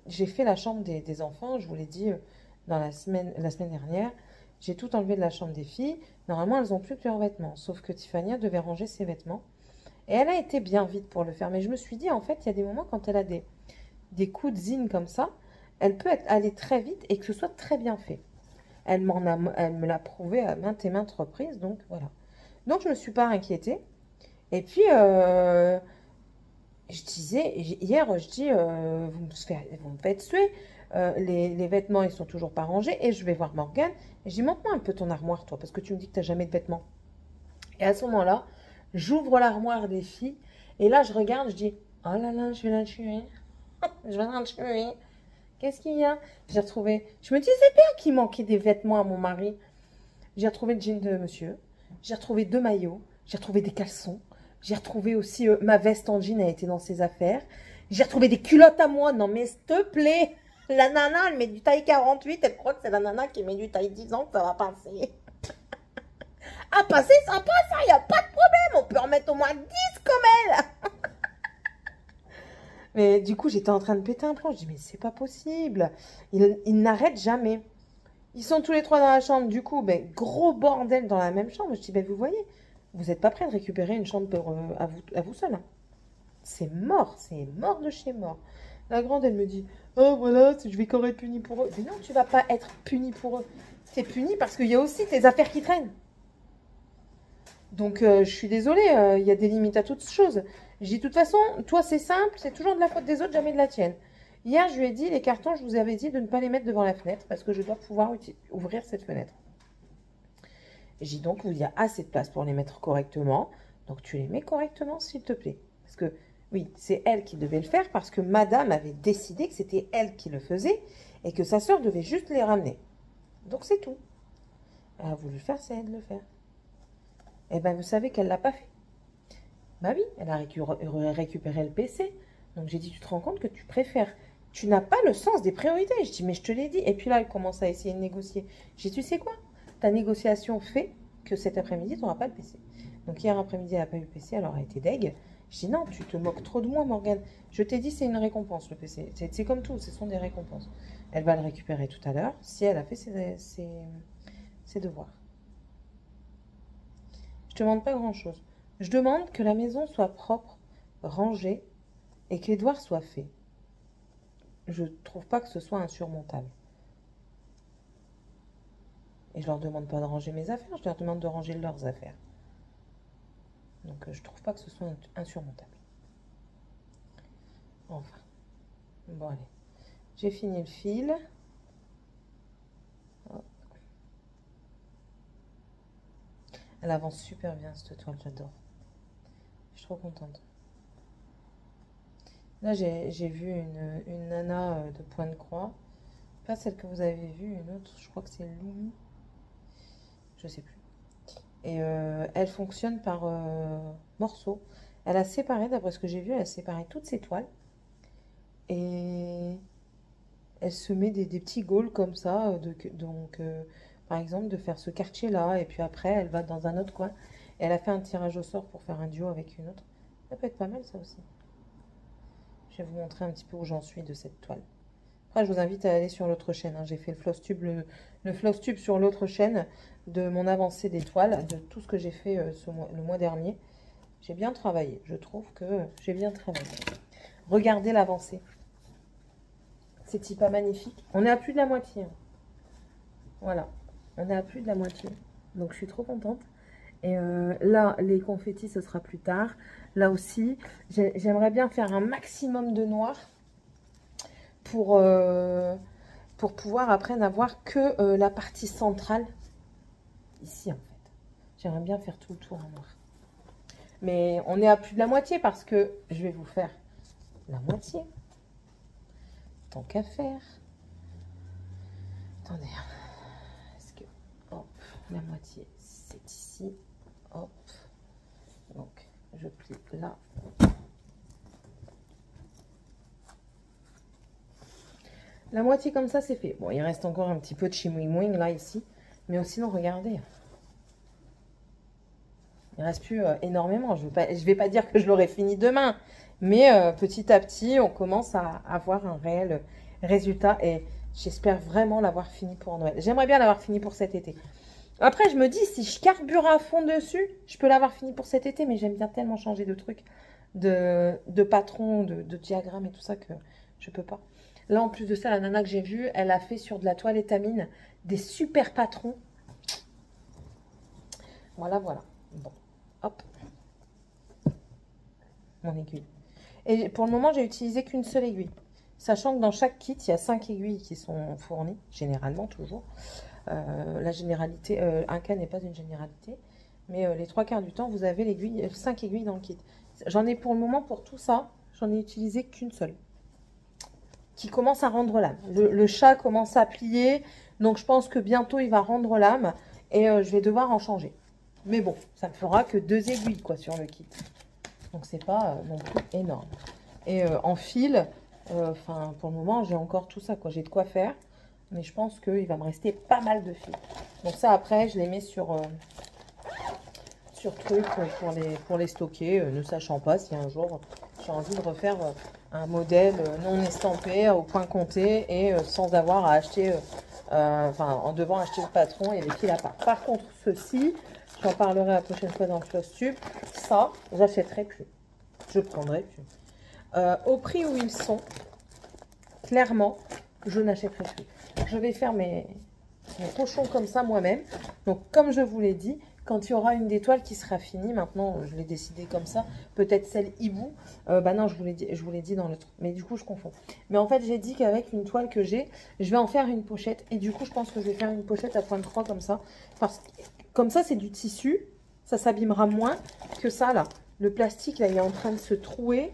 j'ai fait la chambre des enfants, je vous l'ai dit dans la semaine dernière. J'ai tout enlevé de la chambre des filles. Normalement, elles n'ont plus que leurs vêtements. Sauf que Tiffania devait ranger ses vêtements. Et elle a été bien vite pour le faire. Mais je me suis dit, en fait, il y a des moments quand elle a des coups de zine comme ça, elle peut aller très vite et que ce soit très bien fait. Elle me l'a prouvé à maintes et maintes reprises. Donc, voilà. Donc, je ne me suis pas inquiétée. Et puis, je disais, hier, je dis, vous me faites suer. Les vêtements, ils sont toujours pas rangés. Et je vais voir Morgane. Et je dis, montre-moi un peu ton armoire, toi, parce que tu me dis que tu n'as jamais de vêtements. Et à ce moment-là, j'ouvre l'armoire des filles. Et là, je regarde, je dis, oh là là, je vais la tuer. Je vais la tuer. Qu'est-ce qu'il y a? J'ai retrouvé, je me disais bien qu'il manquait des vêtements à mon mari. J'ai retrouvé le jean de monsieur. J'ai retrouvé 2 maillots. J'ai retrouvé des caleçons. J'ai retrouvé aussi ma veste en jean, elle était dans ses affaires. J'ai retrouvé des culottes à moi. Non, mais s'il te plaît, la nana, elle met du taille 48. Elle croit que c'est la nana qui met du taille 10 ans que ça va passer. Ah, passer, ça passe, il n'y a pas de problème. On peut en mettre au moins 10 comme elle. Mais du coup, j'étais en train de péter un plomb. Je dis, mais c'est pas possible. Ils n'arrêtent jamais. Ils sont tous les 3 dans la chambre. Du coup, ben, gros bordel dans la même chambre. Je dis, ben, vous voyez, vous n'êtes pas prêt de récupérer une chambre pour, à vous seul. Hein. C'est mort de chez mort. La grande, elle me dit, oh voilà, je vais quand même être punie pour eux. Mais non, tu vas pas être punie pour eux. Tu es punie parce qu'il y a aussi tes affaires qui traînent. Donc, je suis désolée, il y a des limites à toutes choses. Je dis, de toute façon, toi, c'est simple, c'est toujours de la faute des autres, jamais de la tienne. Hier, je lui ai dit, les cartons, je vous avais dit de ne pas les mettre devant la fenêtre parce que je dois pouvoir ouvrir cette fenêtre. J'ai dit, donc, il y a assez de place pour les mettre correctement. Donc, tu les mets correctement, s'il te plaît. Parce que, oui, c'est elle qui devait le faire parce que madame avait décidé que c'était elle qui le faisait et que sa soeur devait juste les ramener. Donc, c'est tout. Elle a voulu le faire, c'est elle de le faire. Eh bien, vous savez qu'elle ne l'a pas fait. Bah oui, elle a récupéré le PC. Donc, j'ai dit, tu te rends compte que tu préfères. Tu n'as pas le sens des priorités. Je dis, mais je te l'ai dit. Et puis là, elle commence à essayer de négocier. J'ai dit, tu sais quoi? Ta négociation fait que cet après-midi, tu n'auras pas le PC. Donc, hier après-midi, elle n'a pas eu le PC. Alors, elle a été deg. Je dis, non, tu te moques trop de moi, Morgane. Je t'ai dit, c'est une récompense, le PC. C'est comme tout, ce sont des récompenses. Elle va le récupérer tout à l'heure si elle a fait ses devoirs. Je demande pas grand-chose. Je demande que la maison soit propre, rangée et que les devoirs soient faits. Je trouve pas que ce soit insurmontable. Et je leur demande pas de ranger mes affaires, je leur demande de ranger leurs affaires. Donc je trouve pas que ce soit insurmontable. Enfin. Bon allez. J'ai fini le fil. Hop. Elle avance super bien cette toile, j'adore. Je suis trop contente. Là j'ai vu une nana de Pointe-Croix. Pas celle que vous avez vue, une autre, je crois que c'est Loumi. Je sais plus. Et elle fonctionne par morceaux. Elle a séparé, d'après ce que j'ai vu, elle a séparé toutes ses toiles. Et elle se met des petits gaules comme ça. Donc, par exemple, de faire ce quartier-là. Et puis après, elle va dans un autre coin. Et elle a fait un tirage au sort pour faire un duo avec une autre. Ça peut être pas mal, ça aussi. Je vais vous montrer un petit peu où j'en suis de cette toile. Après, je vous invite à aller sur l'autre chaîne. Hein. J'ai fait le floss tube, le floss tube sur l'autre chaîne de mon avancée des toiles, de tout ce que j'ai fait le mois dernier. J'ai bien travaillé. Je trouve que j'ai bien travaillé. Regardez l'avancée. C'est pas magnifique. On est à plus de la moitié. Hein. Voilà. On est à plus de la moitié. Donc, je suis trop contente. Et là, les confettis, ce sera plus tard. Là aussi, j'aimerais bien faire un maximum de noir pour pouvoir après n'avoir que la partie centrale ici en fait. J'aimerais bien faire tout le tour en noir. Mais on est à plus de la moitié parce que je vais vous faire la moitié. Tant qu'à faire. Attendez. Est-ce que... Hop, la moitié, c'est ici. Hop. Donc, je plie là. La moitié comme ça, c'est fait. Bon, il reste encore un petit peu de chimouing là, ici. Mais sinon, regardez. Il ne reste plus énormément. Je vais pas dire que je l'aurai fini demain. Mais petit à petit, on commence à avoir un réel résultat. Et j'espère vraiment l'avoir fini pour Noël. J'aimerais bien l'avoir fini pour cet été. Après, je me dis, si je carbure à fond dessus, je peux l'avoir fini pour cet été. Mais j'aime bien tellement changer de trucs, de patron, de diagramme et tout ça que je peux pas. Là, en plus de ça, la nana que j'ai vue, elle a fait sur de la toile étamine des super patrons. Voilà, voilà. Bon, hop. Mon aiguille. Et pour le moment, j'ai utilisé qu'une seule aiguille. Sachant que dans chaque kit, il y a 5 aiguilles qui sont fournies, généralement, toujours. La généralité, un cas n'est pas une généralité. Mais les 3 quarts du temps, vous avez l'aiguille, 5 aiguilles dans le kit. J'en ai pour le moment, pour tout ça, j'en ai utilisé qu'une seule. Qui commence à rendre l'âme. Le chat commence à plier, donc je pense que bientôt il va rendre l'âme et je vais devoir en changer. Mais bon, ça ne fera que 2 aiguilles quoi sur le kit. Donc c'est pas non plus énorme. Et en fil, pour le moment j'ai encore tout ça quoi. J'ai de quoi faire, mais je pense qu'il va me rester pas mal de fils. Donc ça après je les mets sur truc pour les stocker, ne sachant pas si un jour j'ai envie de refaire un modèle non estampé au point compté et sans avoir à acheter, en devant acheter le patron et les fils à part. Par contre, ceci, j'en parlerai la prochaine fois dans le floss tube, ça, j'achèterai plus. Je prendrai plus. Au prix où ils sont, clairement, je n'achèterai plus. Je vais faire mes pochons comme ça moi-même. Donc, comme je vous l'ai dit, quand il y aura une des toiles qui sera finie, maintenant je l'ai décidé comme ça, peut-être celle hibou, non je vous l'ai dit dans le truc, mais du coup je confonds. Mais en fait j'ai dit qu'avec une toile que j'ai, je vais en faire une pochette, et du coup je pense que je vais faire une pochette à point de croix comme ça, parce que comme ça c'est du tissu, ça s'abîmera moins que ça là. Le plastique là il est en train de se trouer,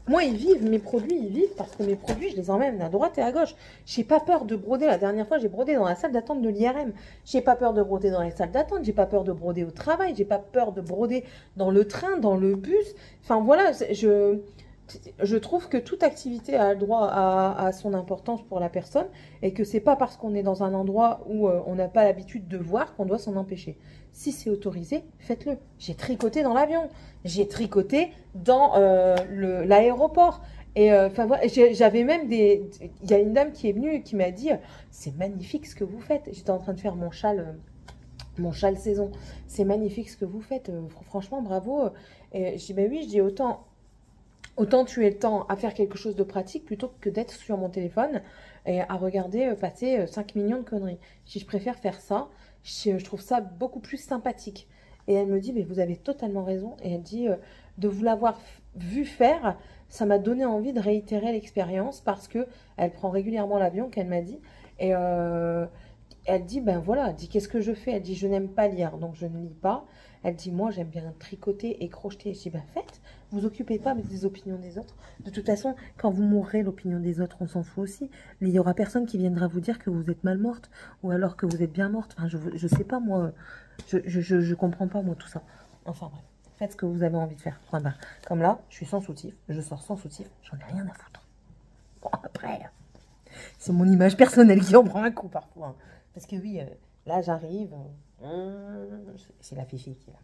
moi, ils vivent, mes produits, ils vivent parce que mes produits, je les emmène à droite et à gauche. J'ai pas peur de broder. La dernière fois, j'ai brodé dans la salle d'attente de l'IRM. J'ai pas peur de broder dans les salles d'attente. J'ai pas peur de broder au travail. J'ai pas peur de broder dans le train, dans le bus. Enfin, voilà, je trouve que toute activité a le droit à son importance pour la personne et que c'est pas parce qu'on est dans un endroit où on n'a pas l'habitude de voir qu'on doit s'en empêcher. Si c'est autorisé, faites-le. J'ai tricoté dans l'avion, j'ai tricoté dans l'aéroport. Et j'avais même il y a une dame qui est venue et qui m'a dit c'est magnifique ce que vous faites. J'étais en train de faire mon châle mon châle saison. C'est magnifique ce que vous faites. Franchement, bravo. Et je dis, ben oui, je dis autant tuer le temps à faire quelque chose de pratique plutôt que d'être sur mon téléphone et à regarder passer 5 millions de conneries. Si je préfère faire ça, je trouve ça beaucoup plus sympathique. Et elle me dit, mais vous avez totalement raison. Et elle dit, de vous l'avoir vu faire, ça m'a donné envie de réitérer l'expérience parce que elle prend régulièrement l'avion, qu'elle m'a dit. Et elle dit, ben voilà, elle dit, qu'est-ce que je fais? Elle dit, je n'aime pas lire, donc je ne lis pas. Elle dit, moi, j'aime bien tricoter et crocheter. Je dis, ben faites, vous occupez pas des opinions des autres. De toute façon, quand vous mourrez, l'opinion des autres, on s'en fout aussi. Il y aura personne qui viendra vous dire que vous êtes mal morte ou alors que vous êtes bien morte. Enfin, je sais pas, moi, je comprends pas, moi, tout ça. Enfin, bref, faites ce que vous avez envie de faire. Enfin, ben, comme là, je suis sans soutif, je sors sans soutif, j'en ai rien à foutre. Bon, après, c'est mon image personnelle qui en prend un coup parfois. Hein. Parce que oui, là, j'arrive... c'est la fifi qui est là.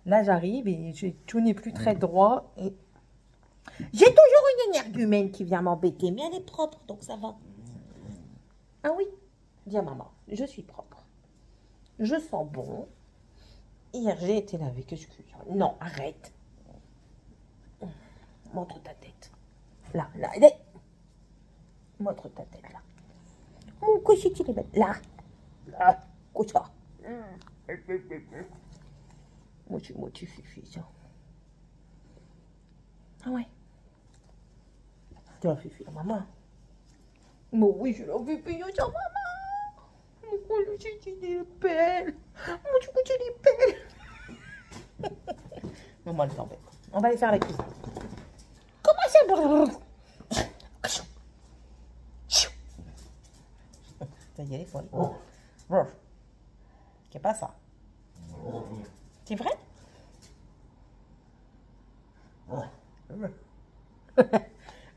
Là, j'arrive et tout n'est plus très droit. Et j'ai toujours une énergumène qui vient m'embêter, mais elle est propre, donc ça va. Ah oui, dis à maman, je suis propre. Je sens bon. Hier, j'ai été lavée, qu'est-ce que je... Non, arrête. Montre ta tête. Là, là, là. Montre ta tête, là. Mon coucher, tu les mets là. Là, comme ça. Moi, tu fifi, ça. Ah ouais. Tu as fifi à maman. Moi, oui, je l'ai fait payer à maman. Mon coucher, tu les pelles. Mon coucher, tu les pelles. Maman, elle t'embête. On va aller faire la cuisine. Comment ça? Ça y est, folle. C'est pas ça. C'est vrai?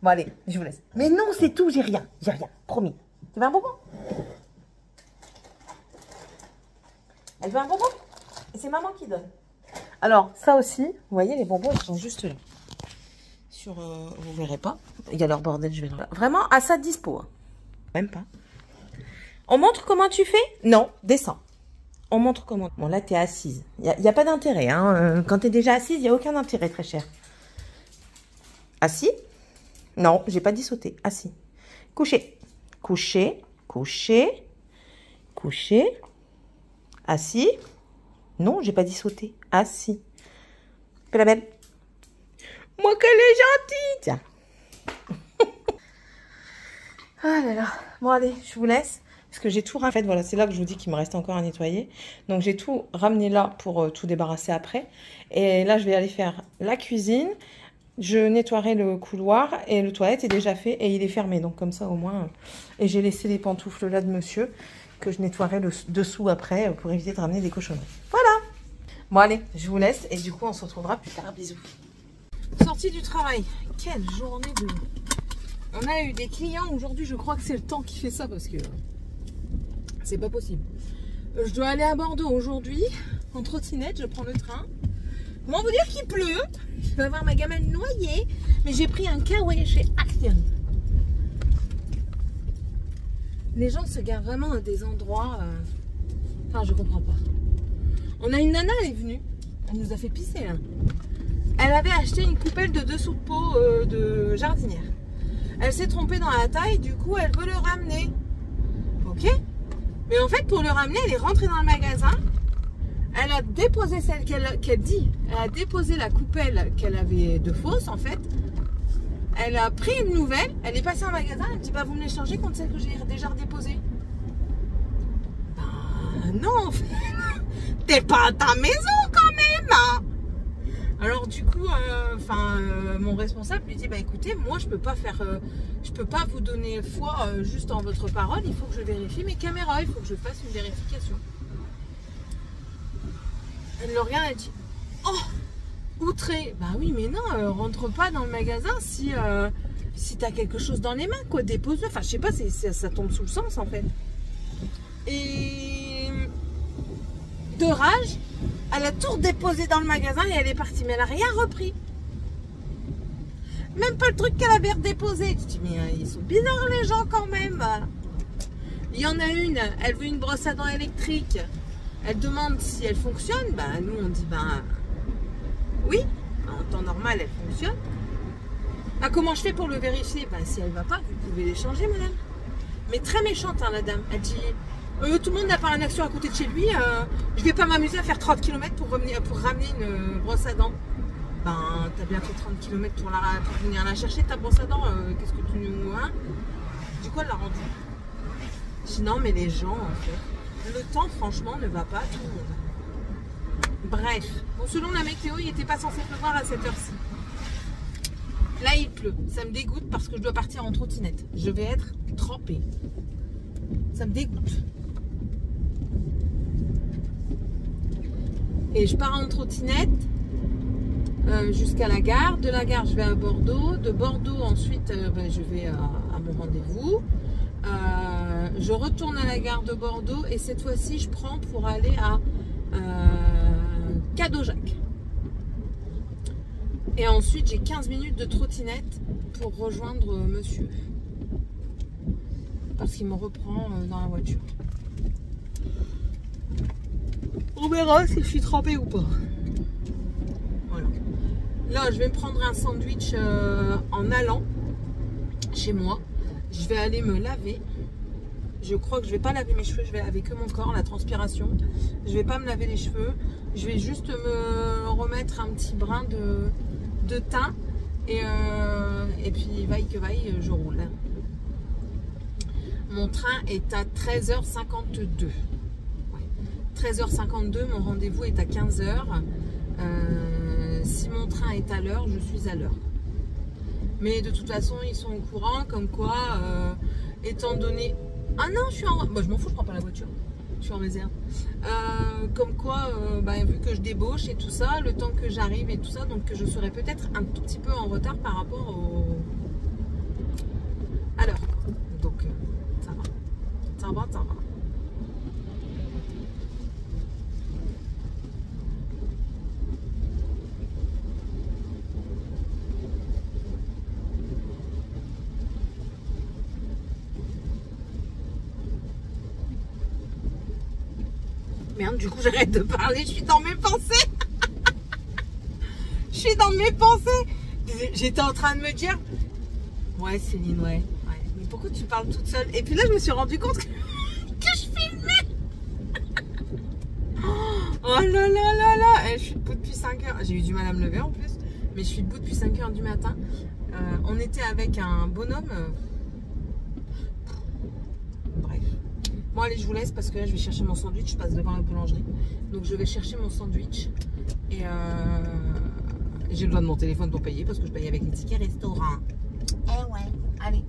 Bon, allez, je vous laisse. Mais non, c'est tout, j'ai rien. J'ai rien, promis. Tu veux un bonbon? Elle veut un bonbon? Et c'est maman qui donne. Alors, ça aussi, vous voyez, les bonbons, ils sont juste là. Sur, vous verrez pas. Il y a leur bordel, je vais là. Vraiment, à sa dispo. Hein. Même pas. On montre comment tu fais? Non, descends. On montre comment. Bon, là, tu es assise. Il n'y a pas d'intérêt. Hein. Quand tu es déjà assise, il n'y a aucun intérêt, très cher. Assis? Non, j'ai pas dit sauter. Assis. Couché. Couché. Couché. Couché. Assis. Non, j'ai pas dit sauter. Assis. Fais la belle. Moi, qu'elle est gentille. Tiens. Ah là là. Bon, allez, je vous laisse. Parce que j'ai tout ramené. En fait, voilà, c'est là que je vous dis qu'il me reste encore à nettoyer. Donc, j'ai tout ramené là pour tout débarrasser après. Et là, je vais aller faire la cuisine. Je nettoierai le couloir et le toilette est déjà fait et il est fermé. Donc, comme ça, au moins. Et j'ai laissé les pantoufles là de monsieur que je nettoierai le dessous après pour éviter de ramener des cochonneries. Voilà. Bon, allez, je vous laisse et du coup, on se retrouvera plus tard. Bisous. Sortie du travail. Quelle journée de... On a eu des clients aujourd'hui. Je crois que c'est le temps qui fait ça parce que... C'est pas possible. Je dois aller à Bordeaux aujourd'hui en trottinette. Je prends le train. Comment vous dire qu'il pleut? Je vais avoir ma gamelle noyée. Mais j'ai pris un kawaii chez Action. Les gens se garent vraiment à des endroits... Enfin, je comprends pas. On a une nana, elle est venue. Elle nous a fait pisser. Hein. Elle avait acheté une coupelle de dessous de peau de jardinière. Elle s'est trompée dans la taille. Du coup, elle veut le ramener. Ok? Mais en fait, pour le ramener, elle est rentrée dans le magasin. Elle a déposé celle qu'elle dit. Elle a déposé la coupelle qu'elle avait de fausse, en fait. Elle a pris une nouvelle. Elle est passée en magasin. Elle dit, bah, vous me les changez contre celle que j'ai déjà redéposée. Bah, non, en fait. T'es pas à ta maison, quand même. Hein. Alors, du coup, mon responsable lui dit, bah, écoutez, moi, je peux pas faire... je peux pas vous donner foi juste en votre parole. Il faut que je vérifie mes caméras. Il faut que je fasse une vérification. Elle le regarde, elle dit, oh, outré. Bah oui, mais non, rentre pas dans le magasin si t'as quelque chose dans les mains, quoi. Dépose-le. Enfin, je sais pas, ça tombe sous le sens, en fait. Et de rage, elle a tout redéposé dans le magasin et elle est partie. Mais elle a rien repris. Même pas le truc qu'elle avait redéposé. Tu te dis, mais ils sont bizarres, les gens, quand même. Il y en a une, elle veut une brosse à dents électrique. Elle demande si elle fonctionne. Bah, nous, on dit, ben, oui, en temps normal, elle fonctionne. Ah, comment je fais pour le vérifier? Ben, si elle va pas, vous pouvez les changer, madame. Mais très méchante, hein, la dame. Elle dit, tout le monde n'a pas un action à côté de chez lui. Je vais pas m'amuser à faire 30 km pour ramener une brosse à dents. Ben, t'as bien fait 30 km pour venir la chercher, ta brosse à dents. Qu'est-ce que tu nous... Hein? Du coup, elle l'a rendu. Je dis, non, mais les gens, en fait, le temps, franchement, ne va pas à tout le monde. Bref. Bon, selon la météo, il n'était pas censé pleuvoir à cette heure-ci. Là, il pleut. Ça me dégoûte parce que je dois partir en trottinette. Je vais être trempée. Ça me dégoûte. Et je pars en trottinette jusqu'à la gare. De la gare, je vais à Bordeaux. De Bordeaux, ensuite, je vais à mon rendez-vous. Je retourne à la gare de Bordeaux et cette fois-ci, je prends pour aller à Cadojac. Et ensuite, j'ai 15 minutes de trottinette pour rejoindre monsieur. Parce qu'il me reprend dans la voiture. On verra si je suis trempée ou pas. Voilà. Là, je vais me prendre un sandwich en allant chez moi. Je vais aller me laver. Je crois que je vais pas laver mes cheveux. Je vais laver que mon corps, la transpiration. Je vais pas me laver les cheveux. Je vais juste me remettre un petit brin de teint. Et puis, vaille que vaille, je roule. Mon train est à 13h52. 13h52, mon rendez-vous est à 15h. Si mon train est à l'heure, je suis à l'heure. Mais de toute façon, ils sont au courant, comme quoi, étant donné... Ah non, je suis en... Bah, je m'en fous, je prends pas la voiture. Je suis en réserve. Comme quoi, vu que je débauche et tout ça, le temps que j'arrive et tout ça, donc je serai peut-être un tout petit peu en retard par rapport à l'heure. Donc, ça va. Ça va, ça va. Merde, du coup j'arrête de parler, je suis dans mes pensées. Je suis dans mes pensées. J'étais en train de me dire, ouais Céline, ouais. Mais pourquoi tu parles toute seule? Et puis là je me suis rendu compte que je filmais. Oh là là là là. Je suis debout depuis 5 heures. J'ai eu du mal à me lever en plus. Mais je suis debout depuis 5 heures du matin. On était avec un bonhomme. Bref. Bon allez, je vous laisse parce que là je vais chercher mon sandwich, je passe devant la boulangerie. Donc je vais chercher mon sandwich et j'ai besoin de mon téléphone pour payer parce que je paye avec les tickets restaurant. Eh ouais, allez.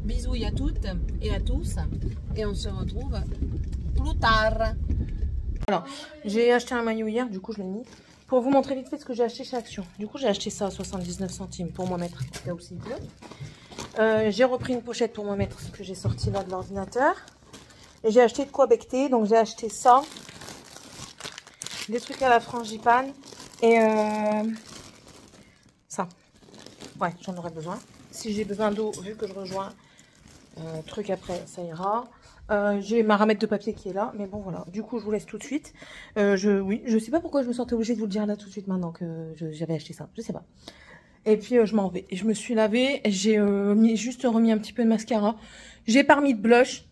Bisous à toutes et à tous et on se retrouve plus tard. Alors, j'ai acheté un maillot hier, du coup je l'ai mis. Pour vous montrer vite fait ce que j'ai acheté chez Action. Du coup j'ai acheté ça à 79 centimes pour moi mettre là où c'est bleu. J'ai repris une pochette pour moi mettre ce que j'ai sorti là de l'ordinateur. Et j'ai acheté de quoi becter, donc j'ai acheté ça, des trucs à la frangipane et ça. Ouais, j'en aurais besoin. Si j'ai besoin d'eau, vu que je rejoins truc après, ça ira. J'ai ma ramette de papier qui est là, mais bon voilà. Du coup, je vous laisse tout de suite. Je sais pas pourquoi je me sentais obligée de vous le dire là tout de suite maintenant que j'avais acheté ça. Je sais pas. Et puis je m'en vais. Je me suis lavée, j'ai juste remis un petit peu de mascara. J'ai pas remis de blush.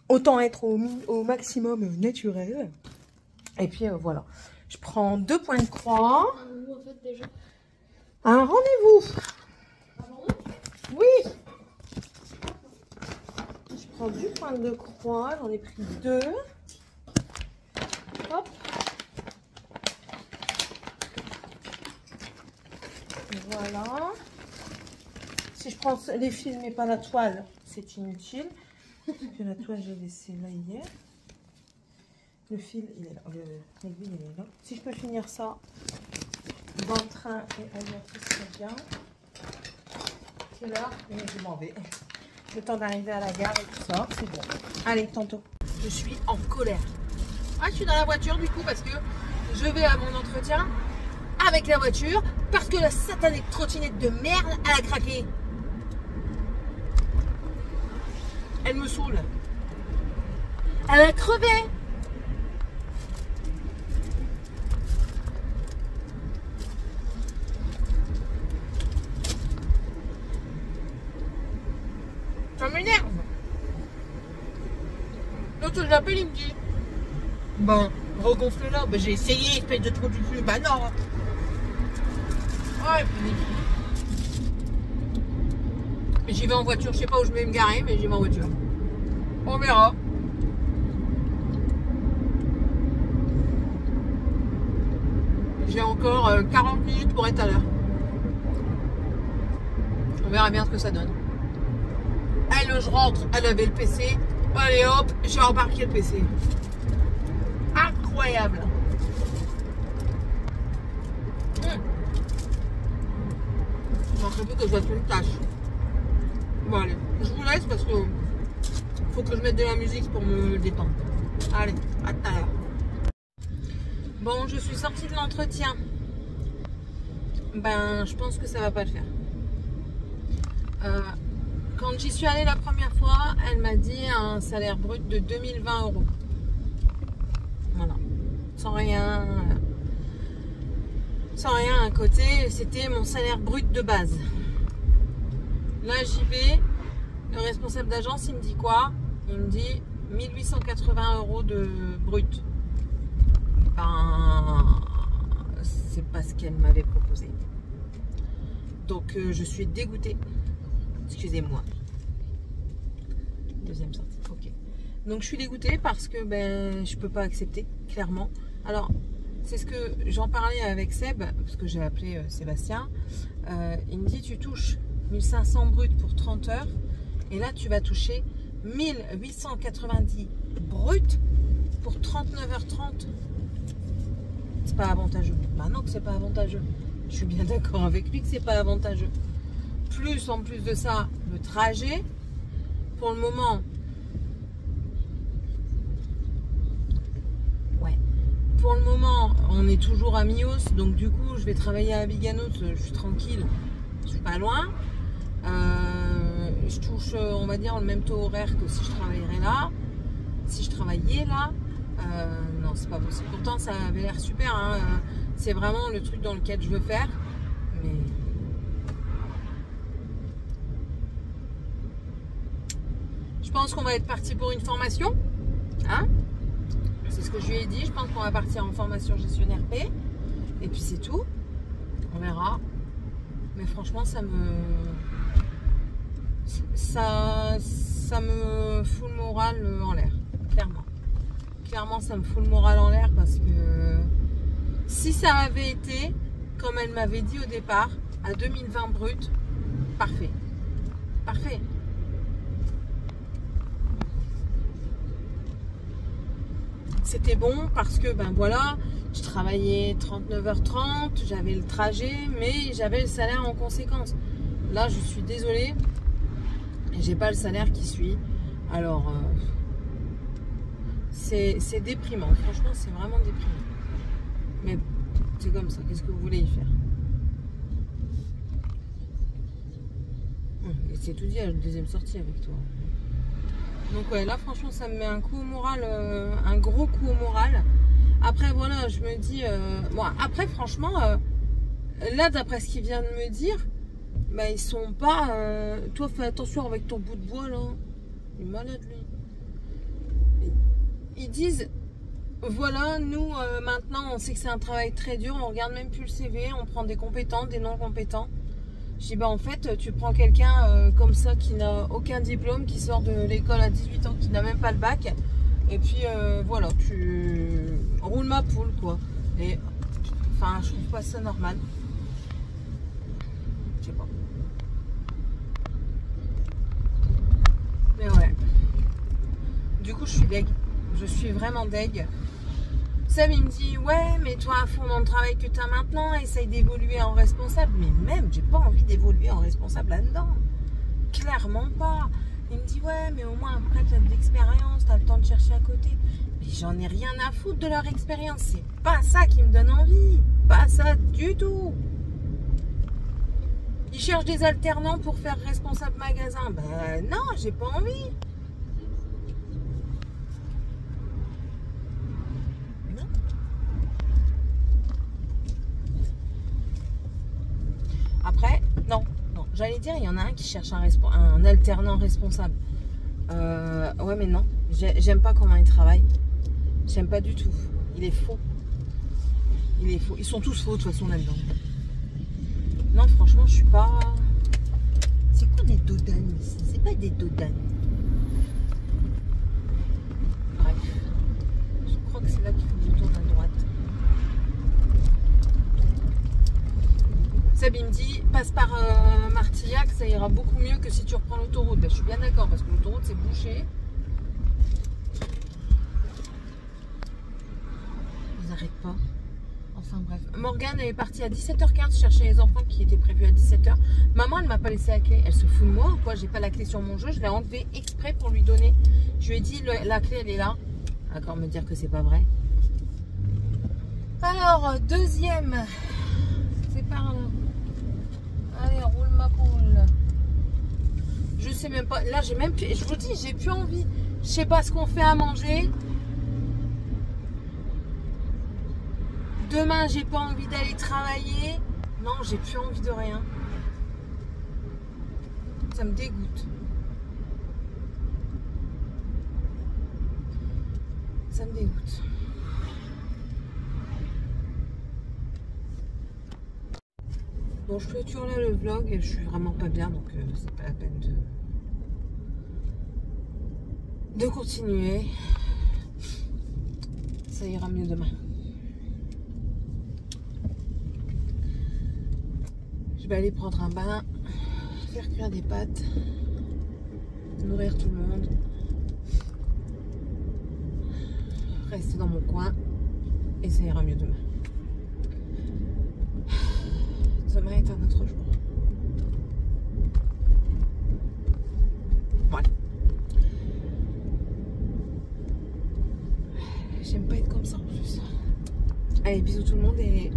Autant être au maximum naturel. Et puis voilà. Je prends 2 points de croix. En fait, déjà. Un rendez-vous. Oui. Je prends 2 points de croix. J'en ai pris 2. Hop. Voilà. Si je prends les fils mais pas la toile, c'est inutile. Parce que la toile, j'ai laissé là hier. Le fil, il est là. L'aiguille, il est là. Si je peux finir ça dans le train et ailleurs, ce serait bien. C'est l'heure, mais je m'en vais. Le temps d'arriver à la gare et tout ça, c'est bon. Allez, tantôt. Je suis en colère. Ah, je suis dans la voiture du coup parce que je vais à mon entretien avec la voiture parce que la satanée trottinette de merde, elle a craqué. Elle me saoule. Elle a crevé. Ça m'énerve. L'autre, je l'appelle, il me dit ben, regonfle-la. Ben, j'ai essayé, espèce de trou du cul. Ben non. Ouais, puis j'y vais en voiture. Je sais pas où je vais me garer, mais j'y vais en voiture. On verra. J'ai encore 40 minutes pour être à l'heure. On verra bien ce que ça donne. Elle, je rentre, elle avait le PC. Allez hop, j'ai embarqué le PC. Incroyable. Je manquerait plus que je fasse une tâche. Bon allez, je vous laisse parce que faut que je mette de la musique pour me détendre. Allez, à tout à l'heure. Bon, je suis sortie de l'entretien. Ben, je pense que ça va pas le faire. Quand j'y suis allée la première fois, elle m'a dit un salaire brut de 2020 €. Voilà. Sans rien à côté, c'était mon salaire brut de base. Là, j'y vais. Le responsable d'agence, il me dit quoi? Il me dit 1880 € de brut. Ben, c'est pas ce qu'elle m'avait proposé. Donc, je suis dégoûtée. Excusez-moi. Deuxième sortie. Ok. Donc, je suis dégoûtée parce que ben, je peux pas accepter, clairement. Alors, c'est ce que j'en parlais avec Seb, parce que j'ai appelé Sébastien. Il me dit, tu touches 1500 bruts pour 30 heures. Et là, tu vas toucher 1890 bruts pour 39h30. C'est pas avantageux. Bah non que c'est pas avantageux. Je suis bien d'accord avec lui que c'est pas avantageux. Plus en plus de ça, le trajet. Pour le moment, ouais. Pour le moment, on est toujours à Mios, donc du coup, je vais travailler à Biganos. Je suis tranquille, je suis pas loin. Je touche, on va dire, le même taux horaire que si je travaillerais là. Si je travaillais là, non, c'est pas possible. Pourtant, ça avait l'air super. Hein. C'est vraiment le truc dans lequel je veux faire. Mais je pense qu'on va être parti pour une formation. Hein? C'est ce que je lui ai dit. Je pense qu'on va partir en formation gestionnaire P. Et puis c'est tout. On verra. Mais franchement, ça me fout le moral en l'air. Clairement. Clairement, ça me fout le moral en l'air parce que si ça avait été, comme elle m'avait dit au départ, à 2020 brut, parfait. Parfait. C'était bon parce que, ben voilà, je travaillais 39h30, j'avais le trajet, mais j'avais le salaire en conséquence. Là, je suis désolée, j'ai pas le salaire qui suit. Alors, c'est déprimant. Franchement, c'est vraiment déprimant. Mais c'est comme ça. Qu'est-ce que vous voulez y faire? C'est tout dit à la deuxième sortie avec toi. Donc ouais, là franchement ça me met un coup au moral, un gros coup au moral. Après voilà, je me dis, bon après franchement, là d'après ce qu'il vient de me dire, bah ils sont pas, toi fais attention avec ton bout de bois là, il est malade lui. Ils disent, voilà, nous maintenant on sait que c'est un travail très dur, on regarde même plus le CV, on prend des compétents, des non compétents. Je dis, bah en fait, tu prends quelqu'un comme ça qui n'a aucun diplôme, qui sort de l'école à 18 ans, qui n'a même pas le bac. Et puis voilà, tu roules ma poule quoi. Et enfin, je trouve pas ça normal. Je sais pas. Mais ouais. Du coup, je suis deg. Je suis vraiment deg. Sam il me dit ouais mais toi à fond dans le travail que tu as maintenant essaye d'évoluer en responsable, mais même j'ai pas envie d'évoluer en responsable là-dedans, clairement pas. Il me dit ouais mais au moins après tu as de l'expérience, tu as le temps de chercher à côté, mais j'en ai rien à foutre de leur expérience, c'est pas ça qui me donne envie, pas ça du tout. Ils cherchent des alternants pour faire responsable magasin, ben non j'ai pas envie. Après, non, J'allais dire, il y en a un qui cherche un alternant responsable. Ouais, mais non. J'aime pas comment il travaille. J'aime pas du tout. Il est faux. Il est faux. Ils sont tous faux de toute façon là-dedans. Non, franchement, je suis pas... C'est quoi des dodanes ici? C'est pas des dodanes. Bref. Je crois que c'est là qu'il faut que je tourne à droite. Seb, il me dit, passe par Martillac, ça ira beaucoup mieux que si tu reprends l'autoroute. Ben, je suis bien d'accord, parce que l'autoroute, c'est bouché. Ils n'arrêtent pas. Enfin bref. Morgane est partie à 17h15 chercher les enfants qui étaient prévus à 17h. Maman, elle m'a pas laissé la clé. Elle se fout de moi ou quoi? J'ai pas la clé sur mon jeu. Je l'ai enlevée exprès pour lui donner. Je lui ai dit, la clé, elle est là. D'accord, me dire que c'est pas vrai. Alors, deuxième. C'est par là. Allez, roule ma poule. Je sais même pas. Là, j'ai même plus. Je vous dis, j'ai plus envie. Je sais pas ce qu'on fait à manger. Demain, j'ai pas envie d'aller travailler. Non, j'ai plus envie de rien. Ça me dégoûte. Ça me dégoûte. Bon, je clôture là le vlog et je suis vraiment pas bien, donc c'est pas la peine de continuer. Ça ira mieux demain. Je vais aller prendre un bain, faire cuire des pâtes, nourrir tout le monde, rester dans mon coin et ça ira mieux demain. Demain est un autre jour. Voilà. J'aime pas être comme ça en plus. Allez, bisous tout le monde et